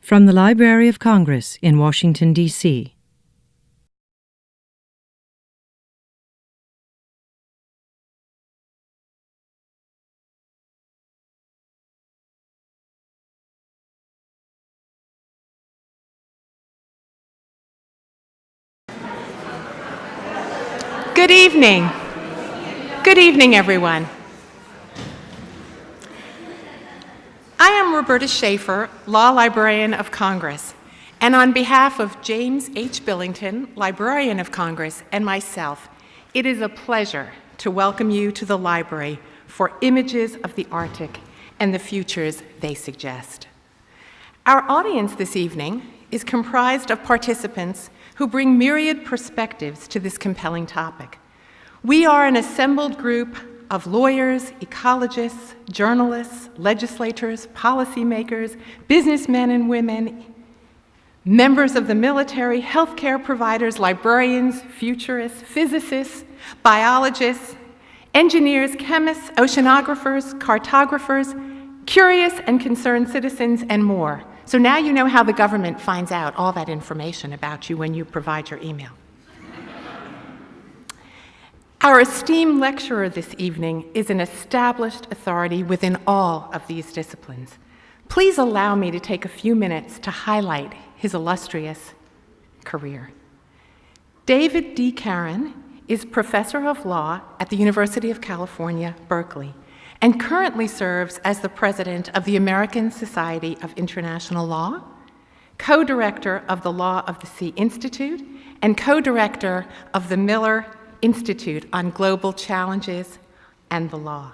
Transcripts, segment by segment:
From the Library of Congress in Washington, D.C. Good evening. Good evening, everyone. I am Roberta Schaefer, Law Librarian of Congress, and on behalf of James H. Billington, Librarian of Congress, and myself, it is a pleasure to welcome you to the library for Images of the Arctic and the Futures They Suggest. Our audience this evening is comprised of participants who bring myriad perspectives to this compelling topic. We are an assembled group of lawyers, ecologists, journalists, legislators, policymakers, businessmen and women, members of the military, healthcare providers, librarians, futurists, physicists, biologists, engineers, chemists, oceanographers, cartographers, curious and concerned citizens, and more. So now you know how the government finds out all that information about you when you provide your email. Our esteemed lecturer this evening is an established authority within all of these disciplines. Please allow me to take a few minutes to highlight his illustrious career. David D. Caron is professor of law at the University of California, Berkeley, and currently serves as the president of the American Society of International Law, co-director of the Law of the Sea Institute, and co-director of the Miller Institute on Global Challenges and the Law.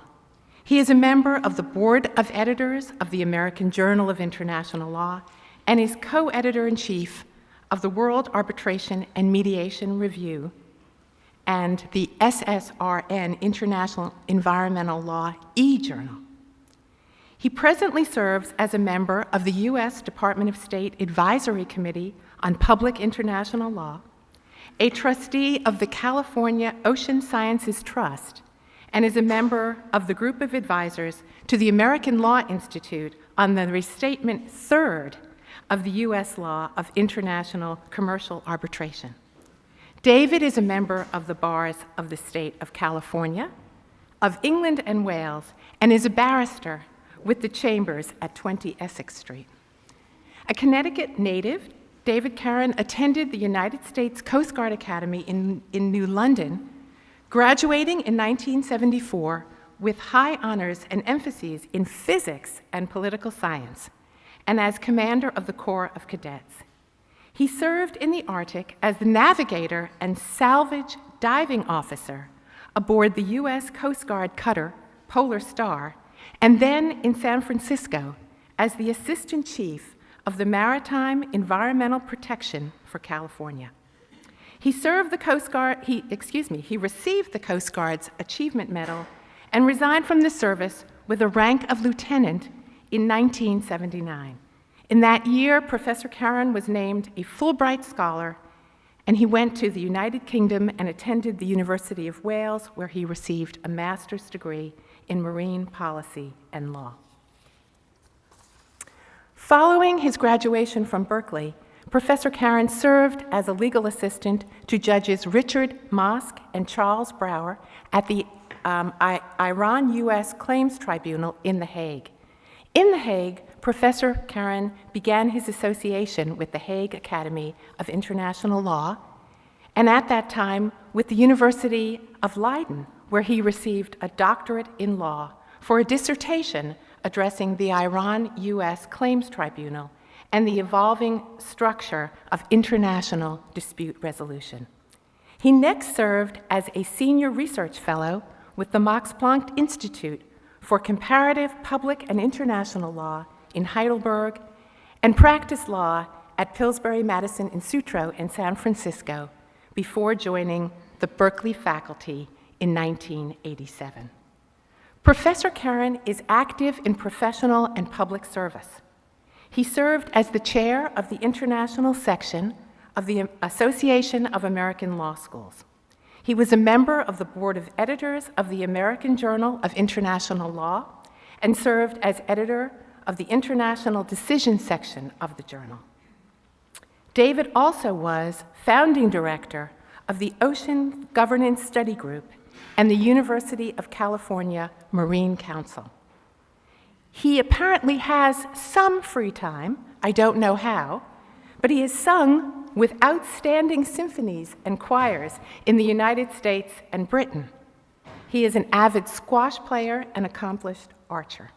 He is a member of the Board of Editors of the American Journal of International Law and is co-editor-in-chief of the World Arbitration and Mediation Review and the SSRN International Environmental Law e-Journal. He presently serves as a member of the U.S. Department of State Advisory Committee on Public International Law, a trustee of the California Ocean Sciences Trust, and is a member of the group of advisors to the American Law Institute on the restatement third of the U.S. Law of International Commercial Arbitration. David is a member of the bars of the state of California, of England and Wales, and is a barrister with the chambers at 20 Essex Street. A Connecticut native, David Caron attended the United States Coast Guard Academy in New London, graduating in 1974 with high honors and emphases in physics and political science, and as commander of the Corps of Cadets. He served in the Arctic as the navigator and salvage diving officer aboard the U.S. Coast Guard cutter Polar Star, and then in San Francisco as the assistant chief of the Maritime Environmental Protection for California. He received the Coast Guard's Achievement Medal and resigned from the service with a rank of lieutenant in 1979. In that year, Professor Caron was named a Fulbright Scholar, and he went to the United Kingdom and attended the University of Wales, where he received a master's degree in marine policy and law. Following his graduation from Berkeley, Professor Caron served as a legal assistant to Judges Richard Mosk and Charles Brower at the Iran-U.S. Claims Tribunal in The Hague. In The Hague, Professor Caron began his association with the Hague Academy of International Law, and at that time with the University of Leiden, where he received a doctorate in law for a dissertation addressing the Iran-U.S. Claims Tribunal and the evolving structure of international dispute resolution. He next served as a senior research fellow with the Max Planck Institute for Comparative Public and International Law in Heidelberg and practiced law at Pillsbury-Madison in Sutro in San Francisco before joining the Berkeley faculty in 1987. Professor Caron is active in professional and public service. He served as the chair of the international section of the Association of American Law Schools. He was a member of the board of editors of the American Journal of International Law and served as editor of the International Decision section of the journal. David also was founding director of the Ocean Governance Study Group and the University of California Marine Council. He apparently has some free time, I don't know how, but he has sung with outstanding symphonies and choirs in the United States and Britain. He is an avid squash player and accomplished archer.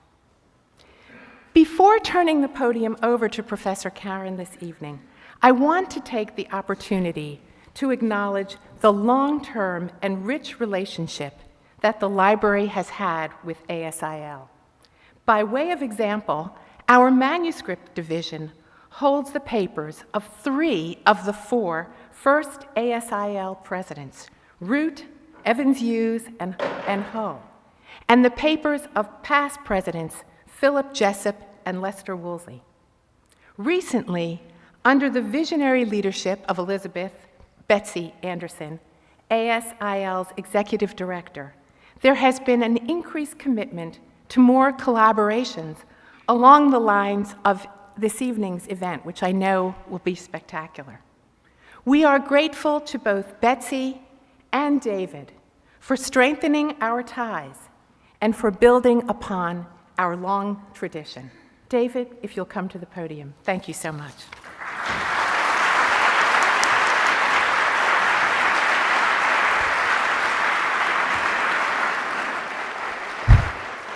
Before turning the podium over to Professor Caron this evening, I want to take the opportunity to acknowledge the long-term and rich relationship that the library has had with ASIL. By way of example, our manuscript division holds the papers of 3 of the 4 first ASIL presidents, Root, Evans-Hughes, and Ho, and the papers of past presidents, Philip Jessup and Lester Woolsey. Recently, under the visionary leadership of Elizabeth Betsy Anderson, ASIL's executive director, there has been an increased commitment to more collaborations along the lines of this evening's event, which I know will be spectacular. We are grateful to both Betsy and David for strengthening our ties and for building upon our long tradition. David, if you'll come to the podium. Thank you so much.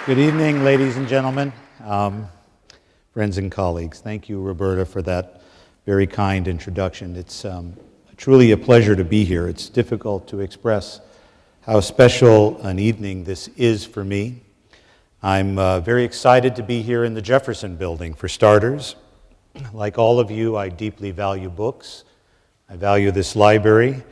Good evening, ladies and gentlemen, friends and colleagues. Thank you, Roberta, for that very kind introduction. It's truly a pleasure to be here. It's difficult to express how special an evening this is for me. I'm very excited to be here in the Jefferson Building, for starters. Like all of you, I deeply value books. I value this library,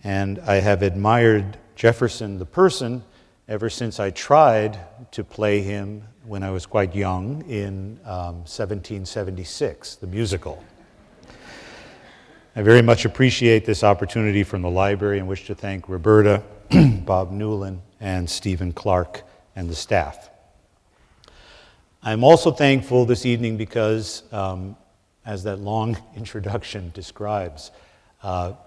and I have admired Jefferson, the person, ever since I tried to play him when I was quite young in 1776, the musical. I very much appreciate this opportunity from the library and wish to thank Roberta, Bob Newland, and Stephen Clark and the staff. I'm also thankful this evening because, as that long introduction describes,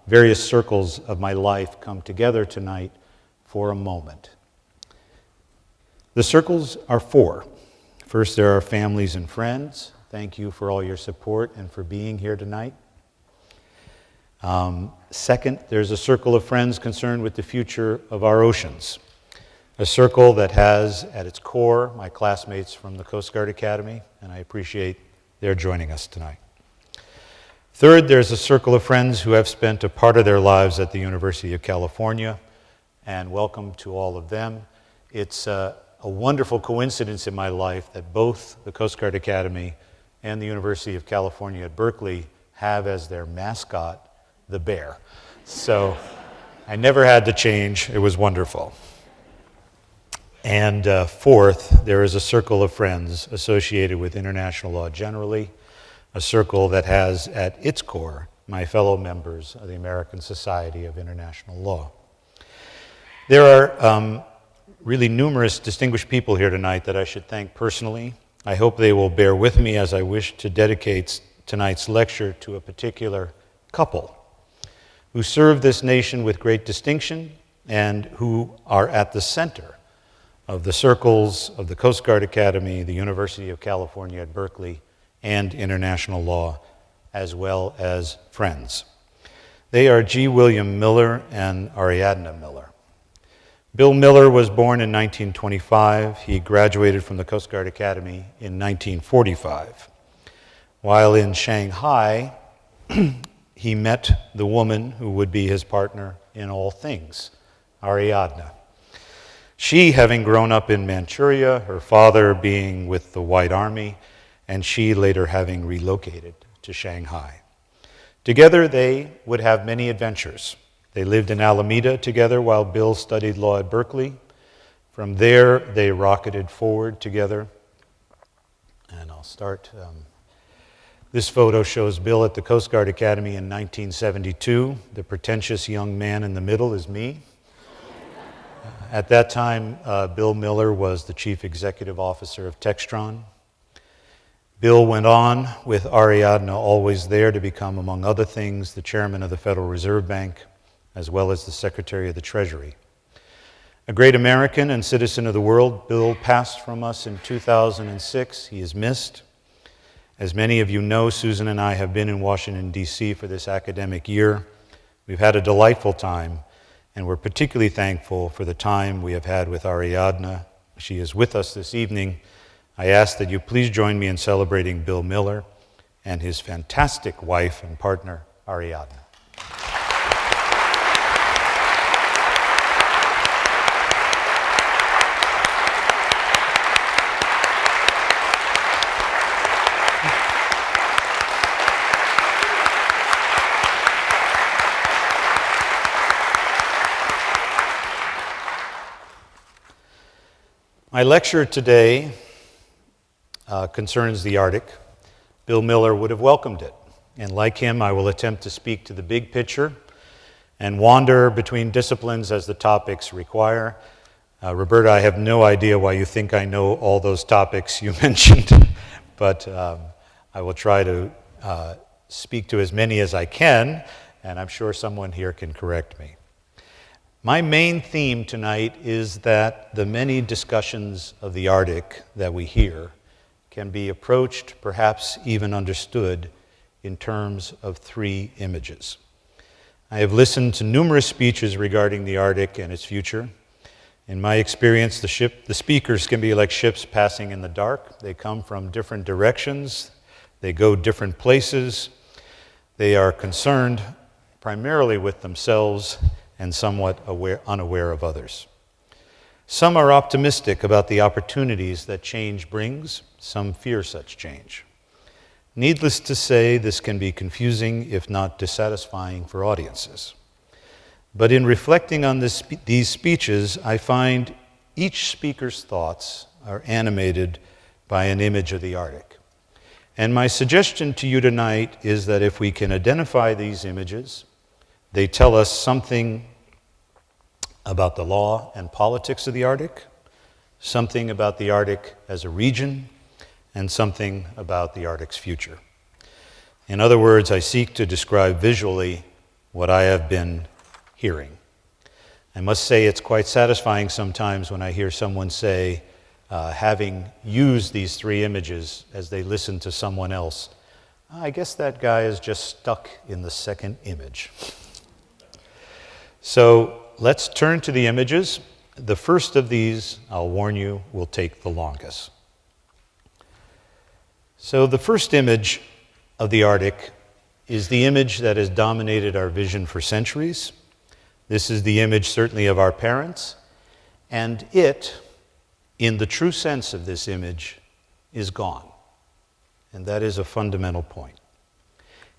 various circles of my life come together tonight for a moment. The circles are 4. First, there are families and friends. Thank you for all your support and for being here tonight. Second, there's a circle of friends concerned with the future of our oceans. A circle that has at its core my classmates from the Coast Guard Academy, and I appreciate their joining us tonight. Third, there's a circle of friends who have spent a part of their lives at the University of California, and welcome to all of them. It's a wonderful coincidence in my life that both the Coast Guard Academy and the University of California at Berkeley have as their mascot the bear. So I never had to change. It was wonderful. And fourth, there is a circle of friends associated with international law generally, a circle that has at its core my fellow members of the American Society of International Law. There are really numerous distinguished people here tonight that I should thank personally. I hope they will bear with me as I wish to dedicate tonight's lecture to a particular couple who serve this nation with great distinction and who are at the center of the circles of the Coast Guard Academy, the University of California at Berkeley, and international law, as well as friends. They are G. William Miller and Ariadna Miller. Bill Miller was born in 1925. He graduated from the Coast Guard Academy in 1945. While in Shanghai, he met the woman who would be his partner in all things, Ariadna. She, having grown up in Manchuria, her father being with the White Army, and she later having relocated to Shanghai. Together, they would have many adventures. They lived in Alameda together while Bill studied law at Berkeley. From there, they rocketed forward together. And I'll start. This photo shows Bill at the Coast Guard Academy in 1972. The pretentious young man in the middle is me. At that time, Bill Miller was the chief executive officer of Textron. Bill went on, with Ariadne always there, to become, among other things, the chairman of the Federal Reserve Bank, as well as the Secretary of the Treasury. A great American and citizen of the world, Bill passed from us in 2006. He is missed. As many of you know, Susan and I have been in Washington, D.C. for this academic year. We've had a delightful time, and we're particularly thankful for the time we have had with Ariadne. She is with us this evening. I ask that you please join me in celebrating Bill Miller and his fantastic wife and partner, Ariadne. My lecture today concerns the Arctic. Bill Miller would have welcomed it, and like him, I will attempt to speak to the big picture and wander between disciplines as the topics require. Roberta, I have no idea why you think I know all those topics you mentioned, but I will try to speak to as many as I can, and I'm sure someone here can correct me. My main theme tonight is that the many discussions of the Arctic that we hear can be approached, perhaps even understood, in terms of three images. I have listened to numerous speeches regarding the Arctic and its future. In my experience, the speakers can be like ships passing in the dark. They come from different directions. They go different places. They are concerned primarily with themselves and somewhat unaware of others. Some are optimistic about the opportunities that change brings. Some fear such change. Needless to say, this can be confusing, if not dissatisfying, for audiences. But in reflecting on these speeches, I find each speaker's thoughts are animated by an image of the Arctic. And my suggestion to you tonight is that if we can identify these images, they tell us something about the law and politics of the Arctic, something about the Arctic as a region, and something about the Arctic's future. In other words, I seek to describe visually what I have been hearing. I must say it's quite satisfying sometimes when I hear someone say, having used these three images as they listen to someone else, I guess that guy is just stuck in the second image. So let's turn to the images. The first of these, I'll warn you, will take the longest. So the first image of the Arctic is the image that has dominated our vision for centuries. This is the image certainly of our parents, and it, in the true sense of this image, is gone. And that is a fundamental point.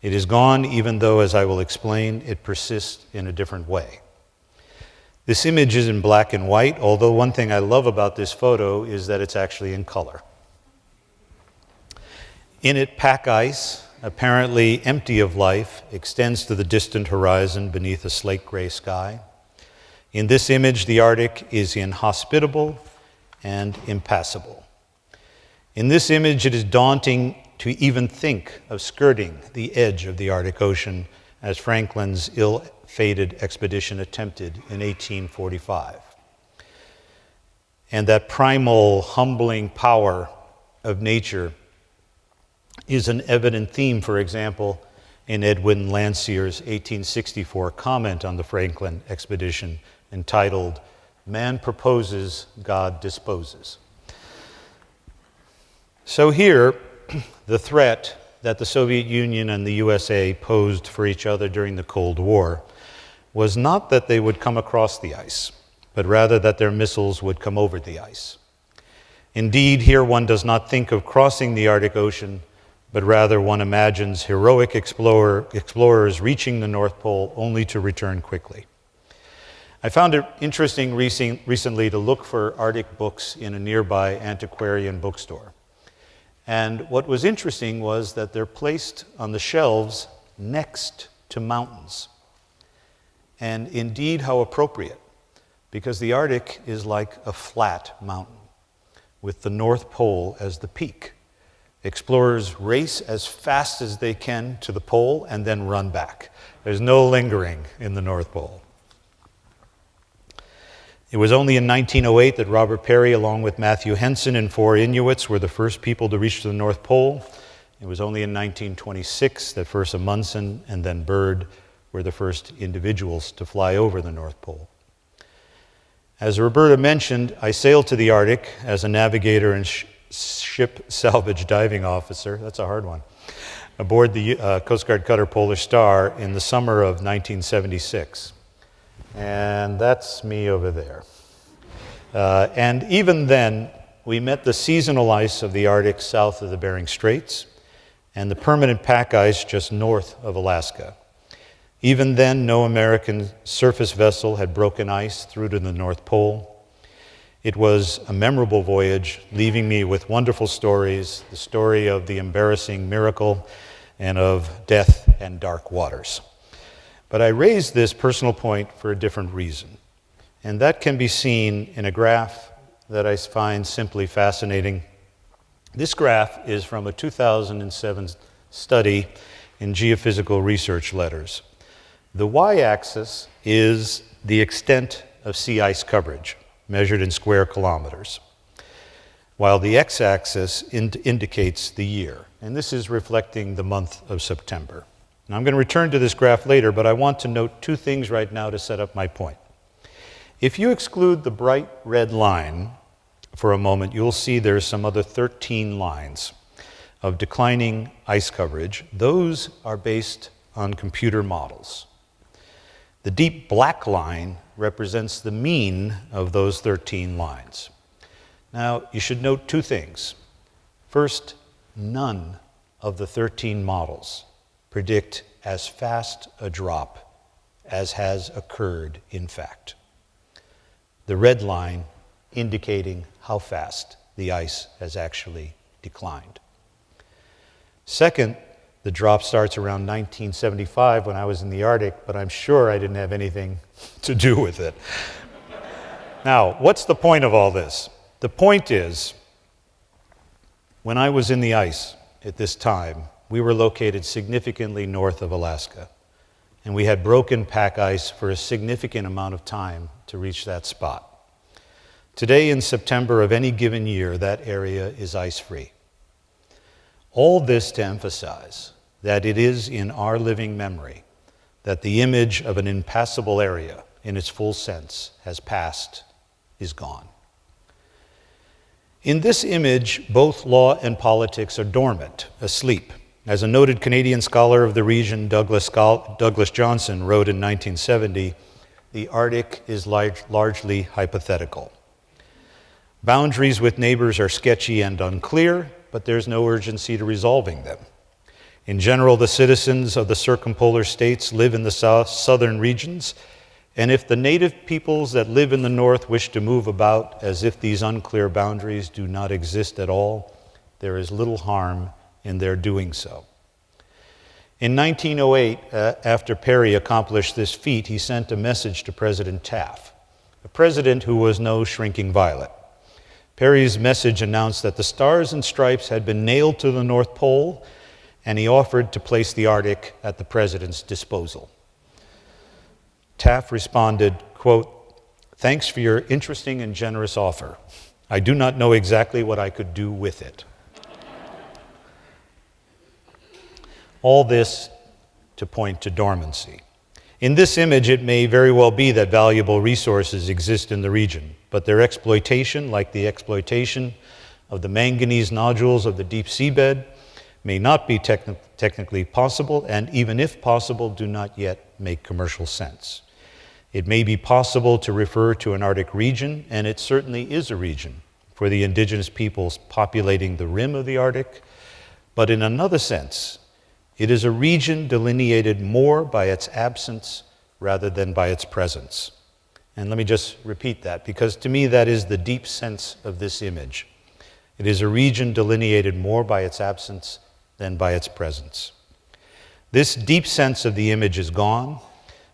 It is gone even though, as I will explain, it persists in a different way. This image is in black and white, although one thing I love about this photo is that it's actually in color. In it, pack ice, apparently empty of life, extends to the distant horizon beneath a slate gray sky. In this image, the Arctic is inhospitable and impassable. In this image, it is daunting to even think of skirting the edge of the Arctic Ocean, as Franklin's ill-fated expedition attempted in 1845. And that primal, humbling power of nature is an evident theme, for example, in Edwin Landseer's 1864 comment on the Franklin expedition entitled, "Man proposes, God disposes." So here, the threat that the Soviet Union and the USA posed for each other during the Cold War was not that they would come across the ice, but rather that their missiles would come over the ice. Indeed, here one does not think of crossing the Arctic Ocean, but rather one imagines heroic explorers reaching the North Pole only to return quickly. I found it interesting recently to look for Arctic books in a nearby antiquarian bookstore. And what was interesting was that they're placed on the shelves next to mountains. And indeed, how appropriate, because the Arctic is like a flat mountain with the North Pole as the peak. Explorers race as fast as they can to the pole and then run back. There's no lingering in the North Pole. It was only in 1908 that Robert Peary, along with Matthew Henson and 4 Inuits, were the first people to reach the North Pole. It was only in 1926 that first Amundsen and then Byrd were the first individuals to fly over the North Pole. As Roberta mentioned, I sailed to the Arctic as a navigator and ship salvage diving officer, that's a hard one, aboard the Coast Guard cutter Polar Star in the summer of 1976. And that's me over there. And even then, we met the seasonal ice of the Arctic south of the Bering Straits and the permanent pack ice just north of Alaska. Even then, no American surface vessel had broken ice through to the North Pole. It was a memorable voyage, leaving me with wonderful stories, the story of the embarrassing miracle and of death and dark waters. But I raise this personal point for a different reason, and that can be seen in a graph that I find simply fascinating. This graph is from a 2007 study in Geophysical Research Letters. The y-axis is the extent of sea ice coverage, measured in square kilometers, while the x-axis indicates the year, and this is reflecting the month of September. Now, I'm going to return to this graph later, but I want to note 2 things right now to set up my point. If you exclude the bright red line for a moment, you'll see there's some other 13 lines of declining ice coverage. Those are based on computer models. The deep black line represents the mean of those 13 lines. Now, you should note 2 things. First, none of the 13 models predict as fast a drop as has occurred in fact. The red line indicating how fast the ice has actually declined. Second, the drop starts around 1975 when I was in the Arctic, but I'm sure I didn't have anything to do with it. Now, what's the point of all this? The point is, when I was in the ice at this time, we were located significantly north of Alaska, and we had broken pack ice for a significant amount of time to reach that spot. Today, in September of any given year, that area is ice-free. All this to emphasize that it is in our living memory that the image of an impassable area in its full sense has passed, is gone. In this image, both law and politics are dormant, asleep. As a noted Canadian scholar of the region, Douglas Johnson, wrote in 1970, the Arctic is largely hypothetical. Boundaries with neighbors are sketchy and unclear, but there's no urgency to resolving them. In general, the citizens of the circumpolar states live in the southern regions, and if the native peoples that live in the north wish to move about as if these unclear boundaries do not exist at all, there is little harm in their doing so. In 1908, after Peary accomplished this feat, he sent a message to President Taft, a president who was no shrinking violet. Peary's message announced that the stars and stripes had been nailed to the North Pole, and he offered to place the Arctic at the president's disposal. Taft responded, quote, "Thanks for your interesting and generous offer. I do not know exactly what I could do with it." All this to point to dormancy. In this image, it may very well be that valuable resources exist in the region, but their exploitation, like the exploitation of the manganese nodules of the deep seabed, may not be technically possible, and even if possible, do not yet make commercial sense. It may be possible to refer to an Arctic region, and it certainly is a region for the indigenous peoples populating the rim of the Arctic, but in another sense, it is a region delineated more by its absence rather than by its presence. And let me just repeat that, because to me that is the deep sense of this image. It is a region delineated more by its absence than by its presence. This deep sense of the image is gone.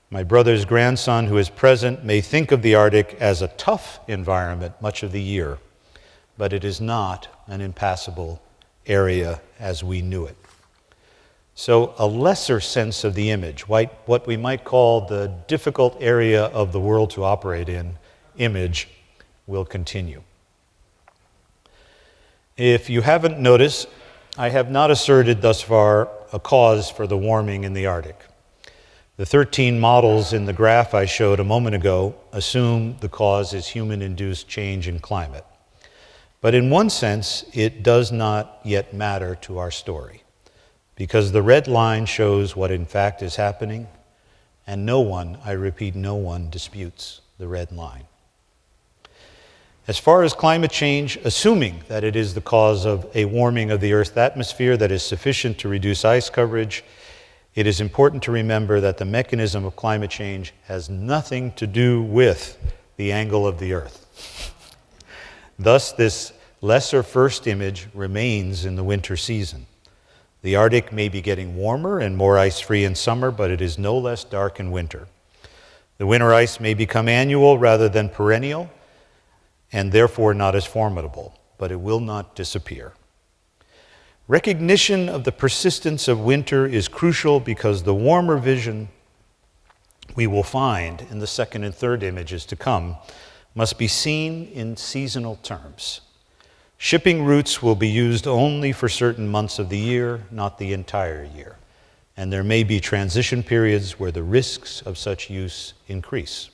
My brother's grandson, who is present, may think of the Arctic as a tough environment much of the year, but it is not an impassable area as we knew it. So a lesser sense of the image, what we might call the difficult area of the world to operate in image, will continue. If you haven't noticed, I have not asserted thus far a cause for the warming in the Arctic. The 13 models in the graph I showed a moment ago assume the cause is human-induced change in climate. But in one sense, it does not yet matter to our story, because the red line shows what in fact is happening, and no one, I repeat, no one disputes the red line. As far as climate change, assuming that it is the cause of a warming of the Earth's atmosphere that is sufficient to reduce ice coverage, it is important to remember that the mechanism of climate change has nothing to do with the angle of the Earth. Thus, this lesser first image remains in the winter season. The Arctic may be getting warmer and more ice-free in summer, but it is no less dark in winter. The winter ice may become annual rather than perennial, and therefore not as formidable, but it will not disappear. Recognition of the persistence of winter is crucial because the warmer vision we will find in the second and third images to come must be seen in seasonal terms. Shipping routes will be used only for certain months of the year, not the entire year, and there may be transition periods where the risks of such use increase.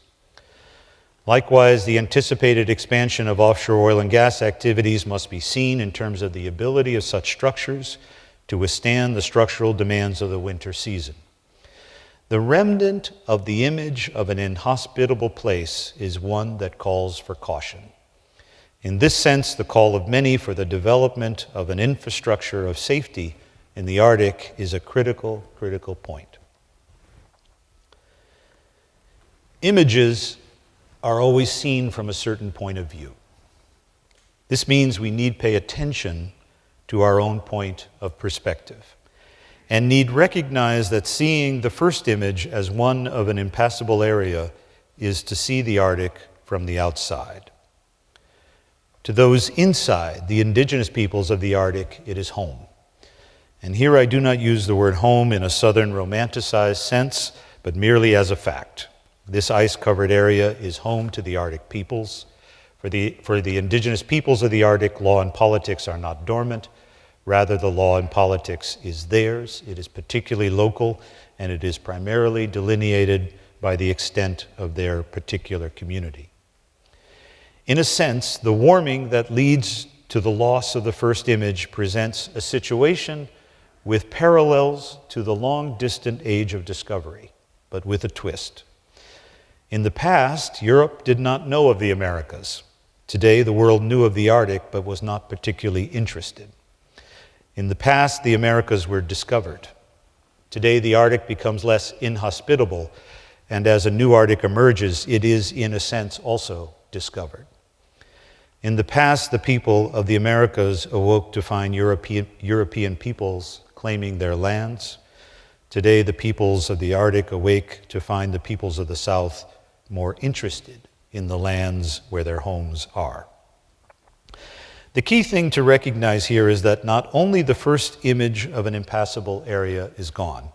Likewise, the anticipated expansion of offshore oil and gas activities must be seen in terms of the ability of such structures to withstand the structural demands of the winter season. The remnant of the image of an inhospitable place is one that calls for caution. In this sense, the call of many for the development of an infrastructure of safety in the Arctic is a critical point. Images are always seen from a certain point of view. This means we need pay attention to our own point of perspective and need recognize that seeing the first image as one of an impassable area is to see the Arctic from the outside. To those inside, the indigenous peoples of the Arctic, it is home. And here I do not use the word home in a southern romanticized sense, but merely as a fact. This ice-covered area is home to the Arctic peoples. For the indigenous peoples of the Arctic, law and politics are not dormant. Rather, the law and politics is theirs. It is particularly local, and it is primarily delineated by the extent of their particular community. In a sense, the warming that leads to the loss of the first image presents a situation with parallels to the long-distant age of discovery, but with a twist. In the past, Europe did not know of the Americas. Today, the world knew of the Arctic, but was not particularly interested. In the past, the Americas were discovered. Today, the Arctic becomes less inhospitable, and as a new Arctic emerges, it is, in a sense, also discovered. In the past, the people of the Americas awoke to find European peoples claiming their lands. Today, the peoples of the Arctic awake to find the peoples of the South more interested in the lands where their homes are. The key thing to recognize here is that not only the first image of an impassable area is gone,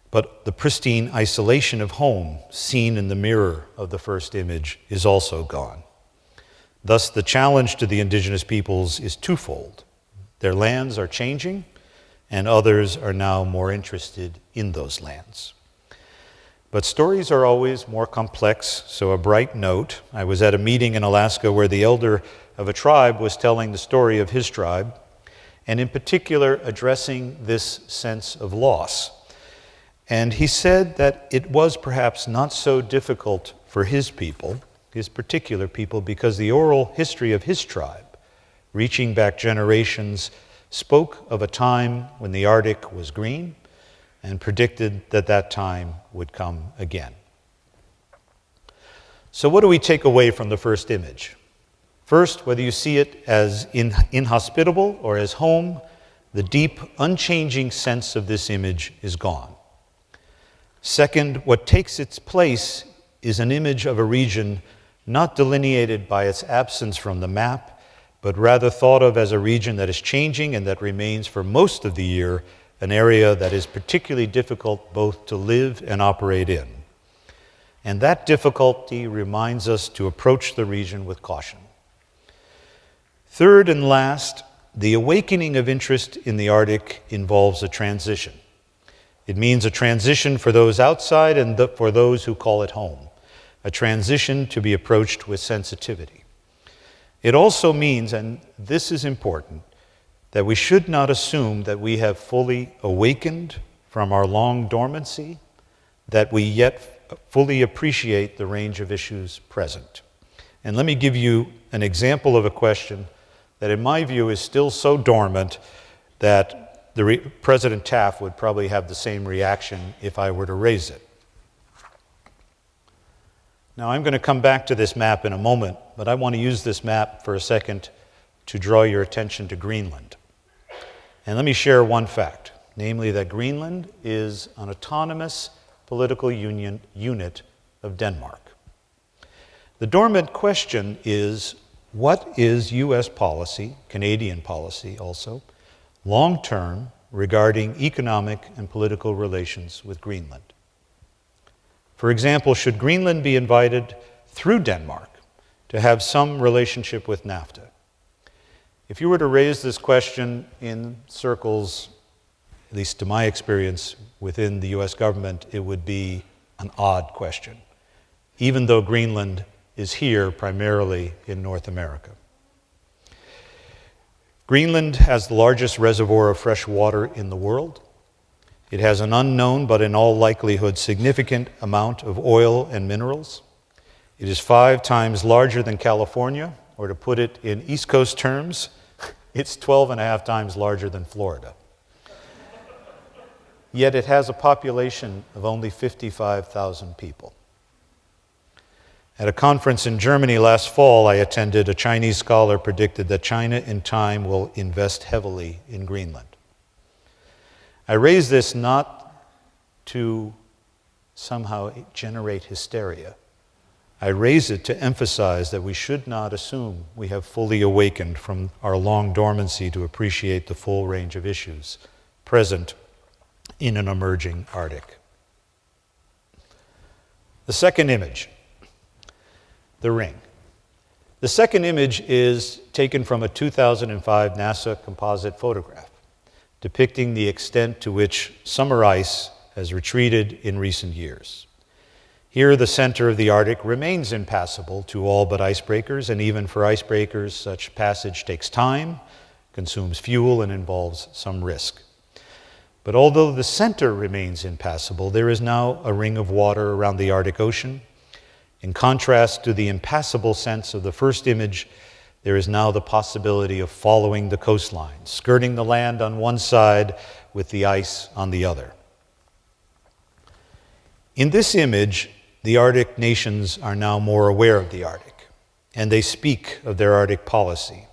but the pristine isolation of home seen in the mirror of the first image is also gone. Thus, the challenge to the indigenous peoples is twofold. Their lands are changing, and others are now more interested in those lands. But stories are always more complex, so a bright note. I was at a meeting in Alaska where the elder of a tribe was telling the story of his tribe, and in particular addressing this sense of loss. And he said that it was perhaps not so difficult for his people, his particular people, because the oral history of his tribe, reaching back generations, spoke of a time when the Arctic was green and predicted that that time would come again. So what do we take away from the first image? First, whether you see it as inhospitable or as home, the deep, unchanging sense of this image is gone. Second, what takes its place is an image of a region not delineated by its absence from the map, but rather thought of as a region that is changing and that remains for most of the year an area that is particularly difficult both to live and operate in. And that difficulty reminds us to approach the region with caution. Third and last, the awakening of interest in the Arctic involves a transition. It means a transition for those outside and for those who call it home, a transition to be approached with sensitivity. It also means, and this is important, that we should not assume that we have fully awakened from our long dormancy, that we yet fully appreciate the range of issues present. And let me give you an example of a question that in my view is still so dormant that President Taft would probably have the same reaction if I were to raise it. Now I'm going to come back to this map in a moment, but I want to use this map for a second to draw your attention to Greenland. And let me share one fact, namely that Greenland is an autonomous political unit of Denmark. The dormant question is, what is U.S. policy, Canadian policy also, long-term regarding economic and political relations with Greenland? For example, should Greenland be invited through Denmark to have some relationship with NAFTA? If you were to raise this question in circles, at least to my experience within the U.S. government, it would be an odd question, even though Greenland is here primarily in North America. Greenland has the largest reservoir of fresh water in the world. It has an unknown, but in all likelihood significant amount of oil and minerals. It is 5 times larger than California, or to put it in East Coast terms, it's 12.5 times larger than Florida. Yet it has a population of only 55,000 people. At a conference in Germany last fall I attended, a Chinese scholar predicted that China in time will invest heavily in Greenland. I raise this not to somehow generate hysteria. I raise it to emphasize that we should not assume we have fully awakened from our long dormancy to appreciate the full range of issues present in an emerging Arctic. The second image, the ring. The second image is taken from a 2005 NASA composite photograph depicting the extent to which summer ice has retreated in recent years. Here, the center of the Arctic remains impassable to all but icebreakers, and even for icebreakers, such passage takes time, consumes fuel, and involves some risk. But although the center remains impassable, there is now a ring of water around the Arctic Ocean. In contrast to the impassable sense of the first image, there is now the possibility of following the coastline, skirting the land on one side with the ice on the other. In this image, the Arctic nations are now more aware of the Arctic, and they speak of their Arctic policy.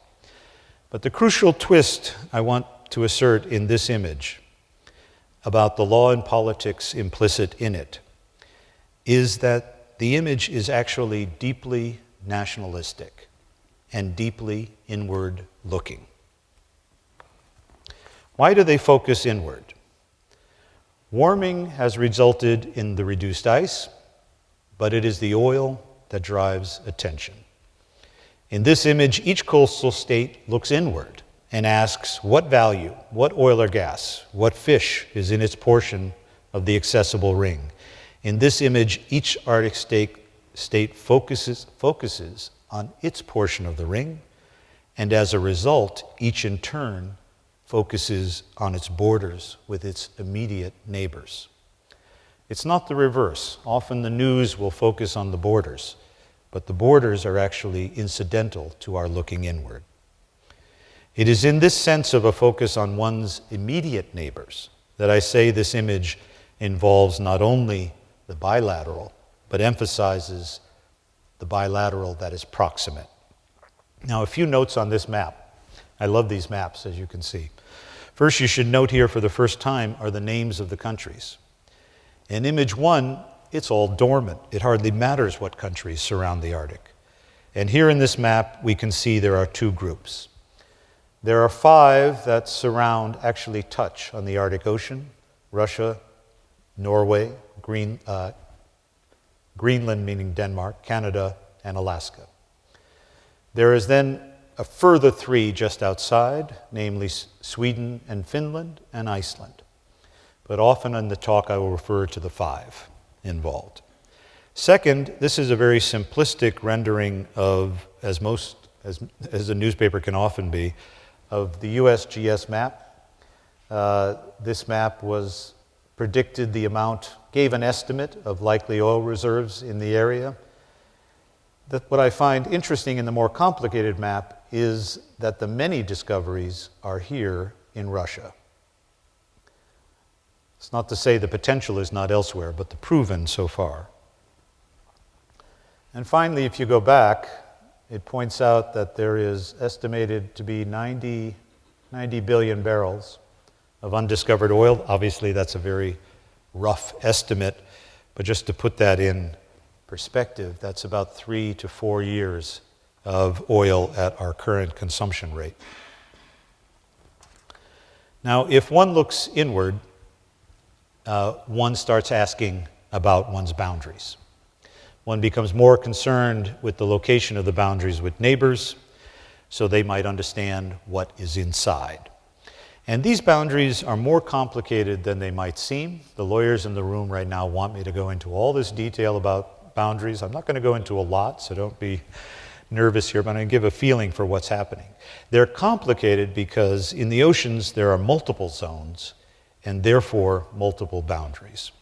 But the crucial twist I want to assert in this image about the law and politics implicit in it is that the image is actually deeply nationalistic and deeply inward-looking. Why do they focus inward? Warming has resulted in the reduced ice, but it is the oil that drives attention. In this image, each coastal state looks inward and asks what value, what oil or gas, what fish is in its portion of the accessible ring. In this image, each Arctic state focuses on its portion of the ring, and as a result, each in turn focuses on its borders with its immediate neighbors. It's not the reverse. Often the news will focus on the borders, but the borders are actually incidental to our looking inward. It is in this sense of a focus on one's immediate neighbors that I say this image involves not only the bilateral, but emphasizes the bilateral that is proximate. Now, a few notes on this map. I love these maps, as you can see. First, you should note here for the first time are the names of the countries. In image 1, it's all dormant. It hardly matters what countries surround the Arctic. And here in this map, we can see there are two groups. There are 5 that surround, actually touch on the Arctic Ocean: Russia, Norway, Greenland, meaning Denmark, Canada, and Alaska. There is then a further 3 just outside, namely Sweden and Finland and Iceland. But often in the talk I will refer to the 5 involved. Second, this is a very simplistic rendering of, as a newspaper can often be, of the USGS map. This map predicted the amount, gave an estimate of likely oil reserves in the area. What I find interesting in the more complicated map is that the many discoveries are here in Russia. It's not to say the potential is not elsewhere, but the proven so far. And finally, if you go back, it points out that there is estimated to be 90 billion barrels of undiscovered oil. Obviously, that's a very rough estimate, but just to put that in perspective, that's about 3 to 4 years of oil at our current consumption rate. Now, if one looks inward, one starts asking about one's boundaries. One becomes more concerned with the location of the boundaries with neighbors, so they might understand what is inside. And these boundaries are more complicated than they might seem. The lawyers in the room right now want me to go into all this detail about boundaries. I'm not going to go into a lot, so don't be nervous here, but I'm going to give a feeling for what's happening. They're complicated because in the oceans there are multiple zones and therefore multiple boundaries.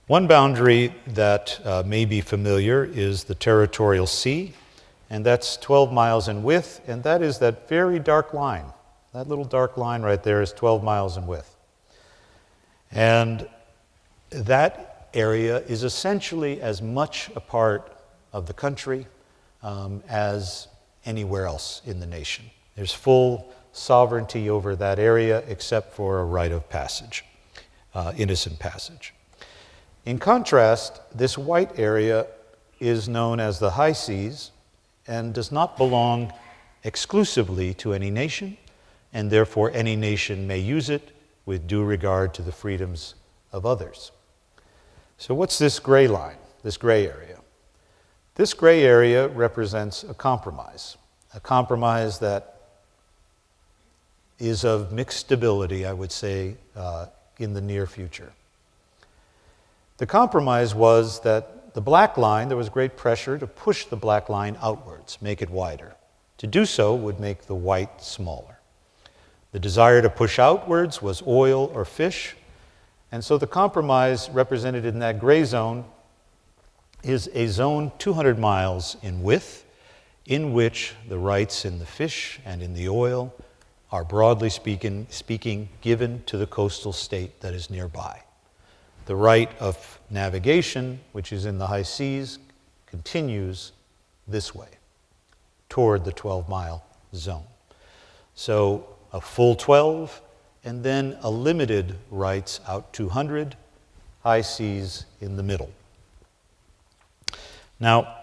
One boundary that may be familiar is the territorial sea, and that's 12 miles in width, and that is that very dark line. That little dark line right there is 12 miles in width. And that area is essentially as much a part of the country as anywhere else in the nation. There's full sovereignty over that area except for a rite of passage, innocent passage. In contrast, this white area is known as the high seas and does not belong exclusively to any nation, and therefore any nation may use it with due regard to the freedoms of others. So what's this gray line, this gray area? This gray area represents a compromise that is of mixed stability, I would say, in the near future. The compromise was that the black line, there was great pressure to push the black line outwards, make it wider. To do so would make the white smaller. The desire to push outwards was oil or fish, and so the compromise represented in that gray zone is a zone 200 miles in width, in which the rights in the fish and in the oil are broadly speaking given to the coastal state that is nearby. The right of navigation, which is in the high seas, continues this way, toward the 12-mile zone. So a full 12, and then a limited rights out 200, high seas in the middle. Now,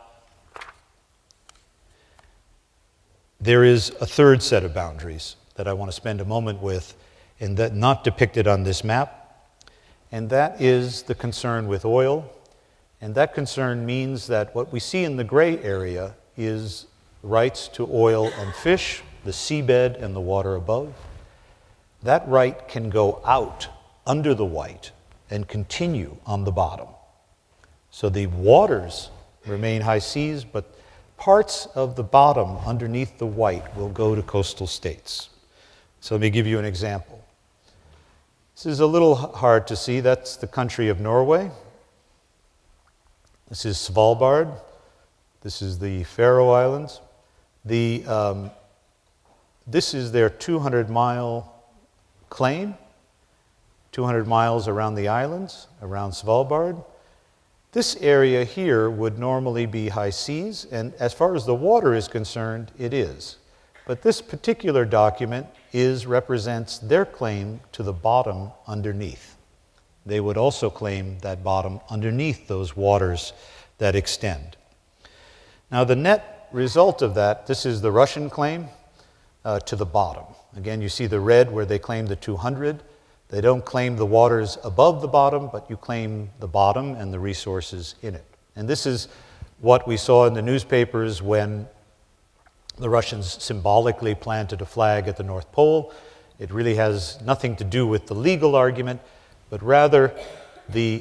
there is a third set of boundaries that I want to spend a moment with, and that not depicted on this map, and that is the concern with oil. And that concern means that what we see in the gray area is rights to oil and fish, the seabed and the water above. That right can go out under the white and continue on the bottom. So the waters remain high seas, but parts of the bottom underneath the white will go to coastal states. So let me give you an example. This is a little hard to see. That's the country of Norway. This is Svalbard. This is the Faroe Islands. This is their 200-mile claim, 200 miles around the islands, around Svalbard. This area here would normally be high seas, and as far as the water is concerned, it is. But this particular document represents their claim to the bottom underneath. They would also claim that bottom underneath those waters that extend. Now, the net result of that, this is the Russian claim to the bottom. Again, you see the red where they claim the 200. They don't claim the waters above the bottom, but you claim the bottom and the resources in it. And this is what we saw in the newspapers when the Russians symbolically planted a flag at the North Pole. It really has nothing to do with the legal argument, but rather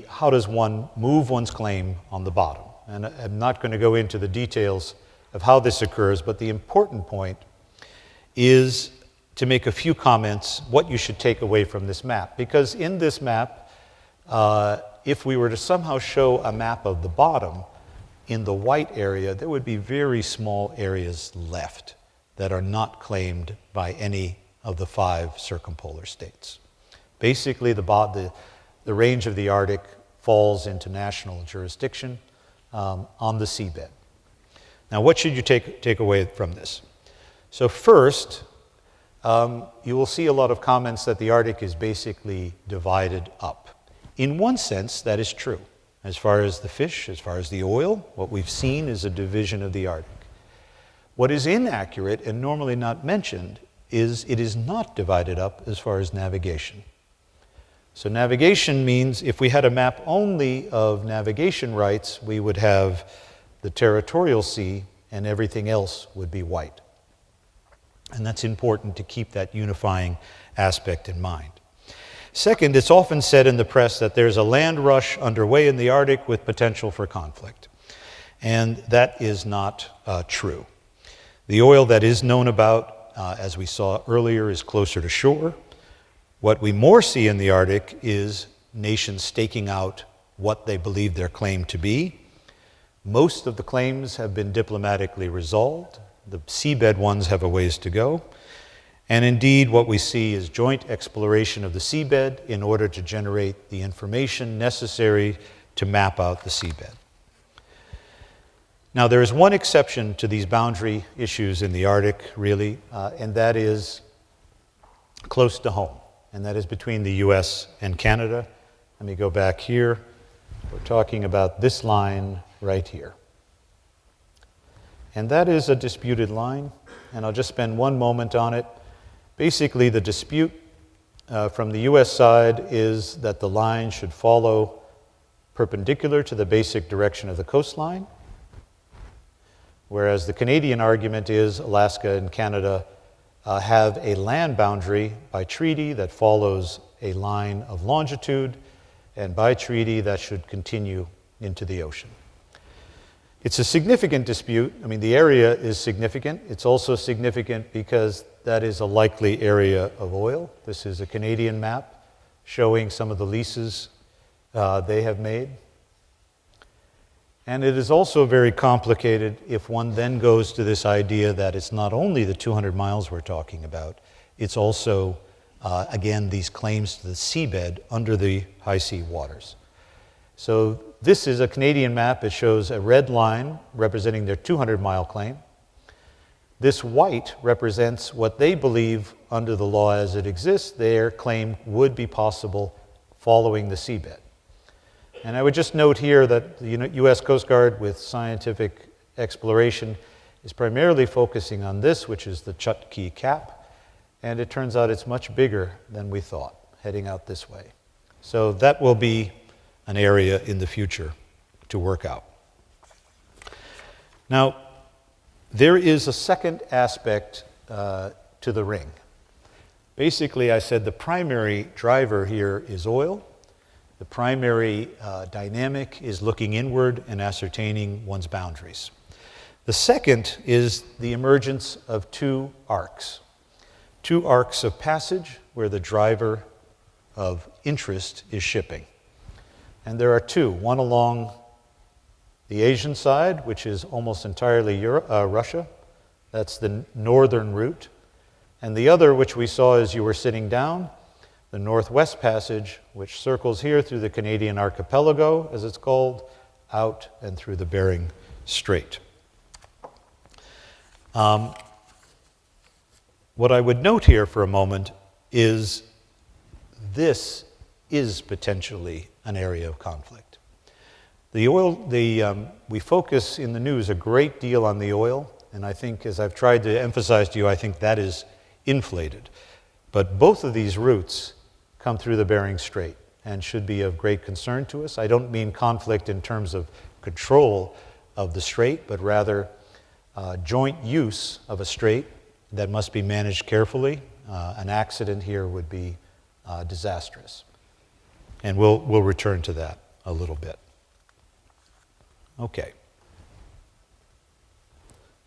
how does one move one's claim on the bottom. And I'm not going to go into the details of how this occurs, but the important point is to make a few comments what you should take away from this map. Because in this map, if we were to somehow show a map of the bottom, in the white area, there would be very small areas left that are not claimed by any of the 5 circumpolar states. Basically, the range of the Arctic falls into national jurisdiction on the seabed. Now, what should you take away from this? So first, you will see a lot of comments that the Arctic is basically divided up. In one sense, that is true. As far as the fish, as far as the oil, what we've seen is a division of the Arctic. What is inaccurate and normally not mentioned is it is not divided up as far as navigation. So navigation means if we had a map only of navigation rights, we would have the territorial sea and everything else would be white. And that's important to keep that unifying aspect in mind. Second, it's often said in the press that there's a land rush underway in the Arctic with potential for conflict. And that is not true. The oil that is known about, as we saw earlier, is closer to shore. What we more see in the Arctic is nations staking out what they believe their claim to be. Most of the claims have been diplomatically resolved. The seabed ones have a ways to go. And indeed, what we see is joint exploration of the seabed in order to generate the information necessary to map out the seabed. Now, there is one exception to these boundary issues in the Arctic, really, and that is close to home, and that is between the US and Canada. Let me go back here. We're talking about this line right here. And that is a disputed line, and I'll just spend one moment on it. Basically, the dispute from the US side is that the line should follow perpendicular to the basic direction of the coastline, whereas the Canadian argument is Alaska and Canada have a land boundary by treaty that follows a line of longitude, and by treaty that should continue into the ocean. It's a significant dispute. I mean, the area is significant. It's also significant because that is a likely area of oil. This is a Canadian map showing some of the leases they have made. And it is also very complicated if one then goes to this idea that it's not only the 200 miles we're talking about, it's also, again, these claims to the seabed under the high sea waters. So this is a Canadian map. It shows a red line representing their 200-mile claim. This white represents what they believe under the law as it exists, their claim would be possible following the seabed. And I would just note here that the U.S. Coast Guard with scientific exploration is primarily focusing on this, which is the Chukchi Cap, and it turns out it's much bigger than we thought, heading out this way. So that will be an area in the future to work out. Now, there is a second aspect to the ring. Basically, I said the primary driver here is oil. The primary dynamic is looking inward and ascertaining one's boundaries. The second is the emergence of two arcs of passage where the driver of interest is shipping. And there are two, one along the Asian side, which is almost entirely Russia. That's the northern route. And the other, which we saw as you were sitting down, the Northwest Passage, which circles here through the Canadian archipelago, as it's called, out and through the Bering Strait. What I would note here for a moment is this is potentially an area of conflict. The oil, we focus in the news a great deal on the oil. And I think, as I've tried to emphasize to you, I think that is inflated. But both of these routes come through the Bering Strait and should be of great concern to us. I don't mean conflict in terms of control of the strait, but rather joint use of a strait that must be managed carefully. An accident here would be disastrous. And we'll return to that a little bit. Okay.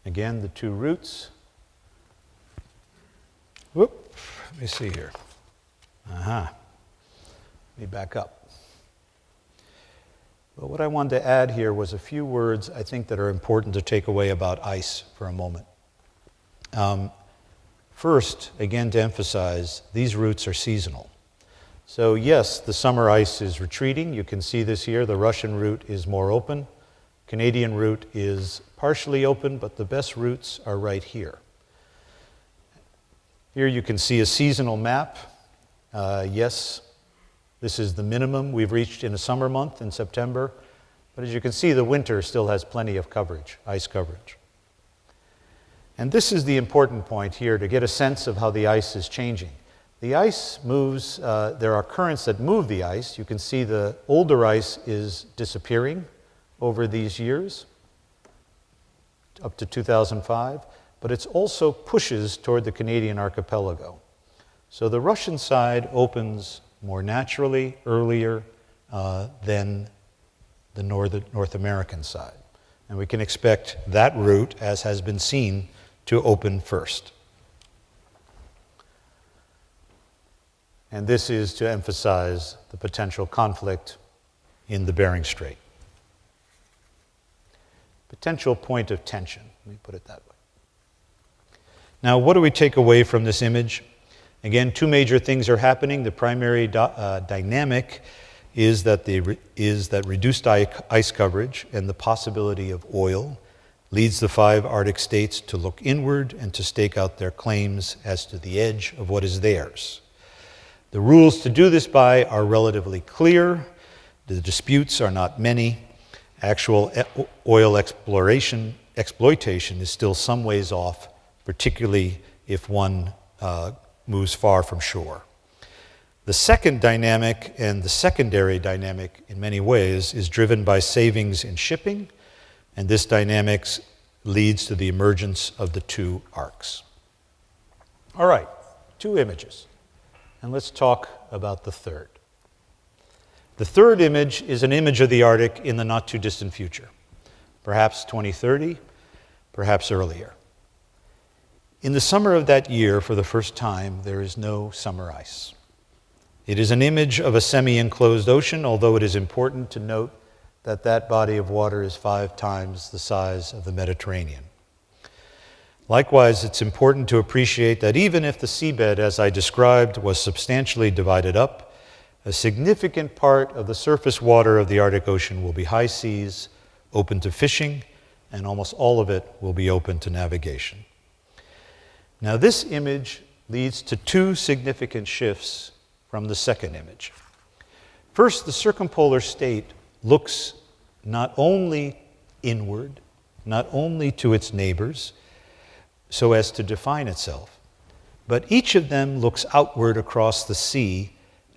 Again, the two routes. Whoop, let me see here. Let me back up. But what I wanted to add here was a few words I think that are important to take away about ice for a moment. First, again to emphasize, these routes are seasonal. So yes, the summer ice is retreating. You can see this here. The Russian route is more open. Canadian route is partially open, but the best routes are right here. Here you can see a seasonal map. Yes, this is the minimum we've reached in a summer month in September. But as you can see, the winter still has plenty of coverage, ice coverage. And this is the important point here to get a sense of how the ice is changing. The ice moves, there are currents that move the ice. You can see the older ice is disappearing over these years, up to 2005, but it also pushes toward the Canadian archipelago. So the Russian side opens more naturally, earlier than the North American side. And we can expect that route, as has been seen, to open first. And this is to emphasize the potential conflict in the Bering Strait. Potential point of tension, let me put it that way. Now, what do we take away from this image? Again, two major things are happening. The primary dynamic is that reduced ice coverage and the possibility of oil leads the 5 Arctic states to look inward and to stake out their claims as to the edge of what is theirs. The rules to do this by are relatively clear. The disputes are not many. Actual oil exploitation is still some ways off, particularly if one moves far from shore. The second dynamic, and the secondary dynamic in many ways, is driven by savings in shipping, and this dynamic leads to the emergence of the 2 arcs. All right, 2 images, and let's talk about the third. The third image is an image of the Arctic in the not-too-distant future, perhaps 2030, perhaps earlier. In the summer of that year, for the first time, there is no summer ice. It is an image of a semi-enclosed ocean, although it is important to note that that body of water is 5 times the size of the Mediterranean. Likewise, it's important to appreciate that even if the seabed, as I described, was substantially divided up, a significant part of the surface water of the Arctic Ocean will be high seas, open to fishing, and almost all of it will be open to navigation. Now, this image leads to 2 significant shifts from the second image. First, the circumpolar state looks not only inward, not only to its neighbors, so as to define itself, but each of them looks outward across the sea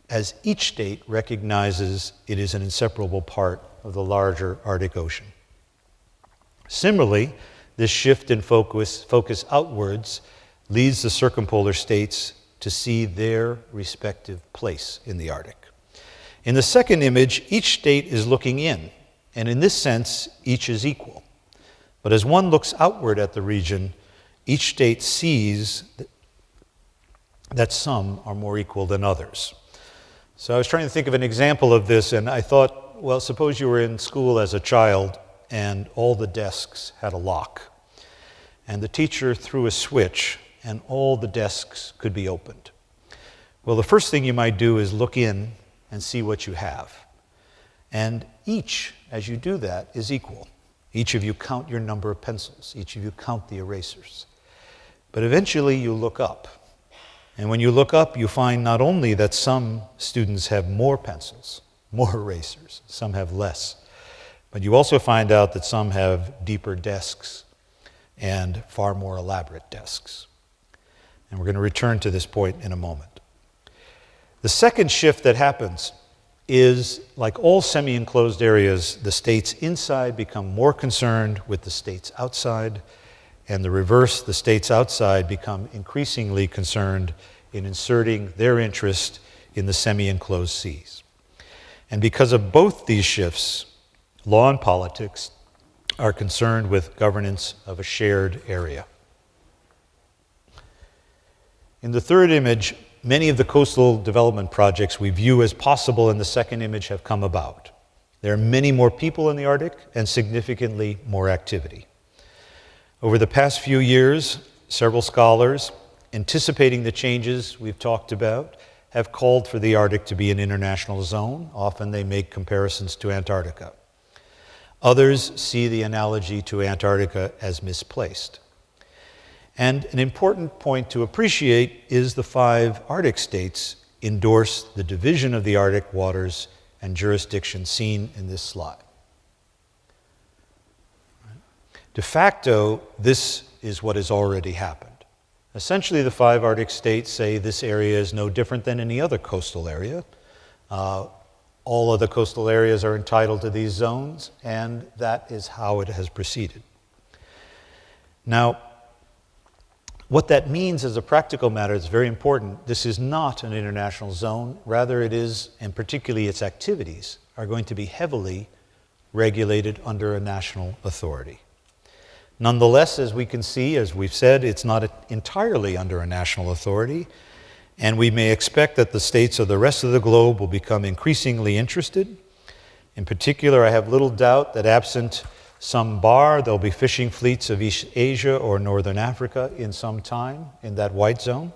as each state recognizes it is an inseparable part of the larger Arctic Ocean. Similarly, this shift in focus outwards leads the circumpolar states to see their respective place in the Arctic. In the second image, each state is looking in, and in this sense, each is equal. But as one looks outward at the region, each state sees that some are more equal than others. So I was trying to think of an example of this, and I thought, well, suppose you were in school as a child and all the desks had a lock, and the teacher threw a switch and all the desks could be opened. Well, the first thing you might do is look in and see what you have. And each, as you do that, is equal. Each of you count your number of pencils. Each of you count the erasers. But eventually you look up. And when you look up, you find not only that some students have more pencils, more erasers, some have less, but you also find out that some have deeper desks, and far more elaborate desks. And we're going to return to this point in a moment. The second shift that happens is, like all semi-enclosed areas, the states inside become more concerned with the states outside, and the reverse, the states outside become increasingly concerned in inserting their interest in the semi-enclosed seas. And because of both these shifts, law and politics are concerned with governance of a shared area. In the third image, many of the coastal development projects we view as possible in the second image have come about. There are many more people in the Arctic and significantly more activity. Over the past few years, several scholars, anticipating the changes we've talked about, have called for the Arctic to be an international zone. Often they make comparisons to Antarctica. Others see the analogy to Antarctica as misplaced. And an important point to appreciate is the 5 Arctic states endorse the division of the Arctic waters and jurisdiction seen in this slide. De facto, this is what has already happened. Essentially, the 5 Arctic states say this area is no different than any other coastal area. All other coastal areas are entitled to these zones, and that is how it has proceeded. Now, what that means as a practical matter is very important. This is not an international zone. Rather, it is, and particularly its activities, are going to be heavily regulated under a national authority. Nonetheless, as we can see, as we've said, it's not entirely under a national authority, and we may expect that the states of the rest of the globe will become increasingly interested. In particular, I have little doubt that absent some bar, there'll be fishing fleets of East Asia or Northern Africa in some time in that white zone.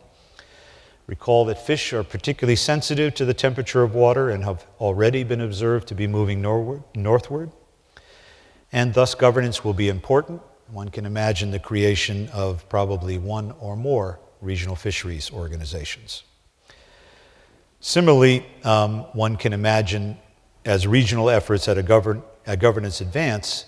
Recall that fish are particularly sensitive to the temperature of water and have already been observed to be moving northward. And thus governance will be important. One can imagine the creation of probably one or more regional fisheries organizations. Similarly, one can imagine as regional efforts at governance advance,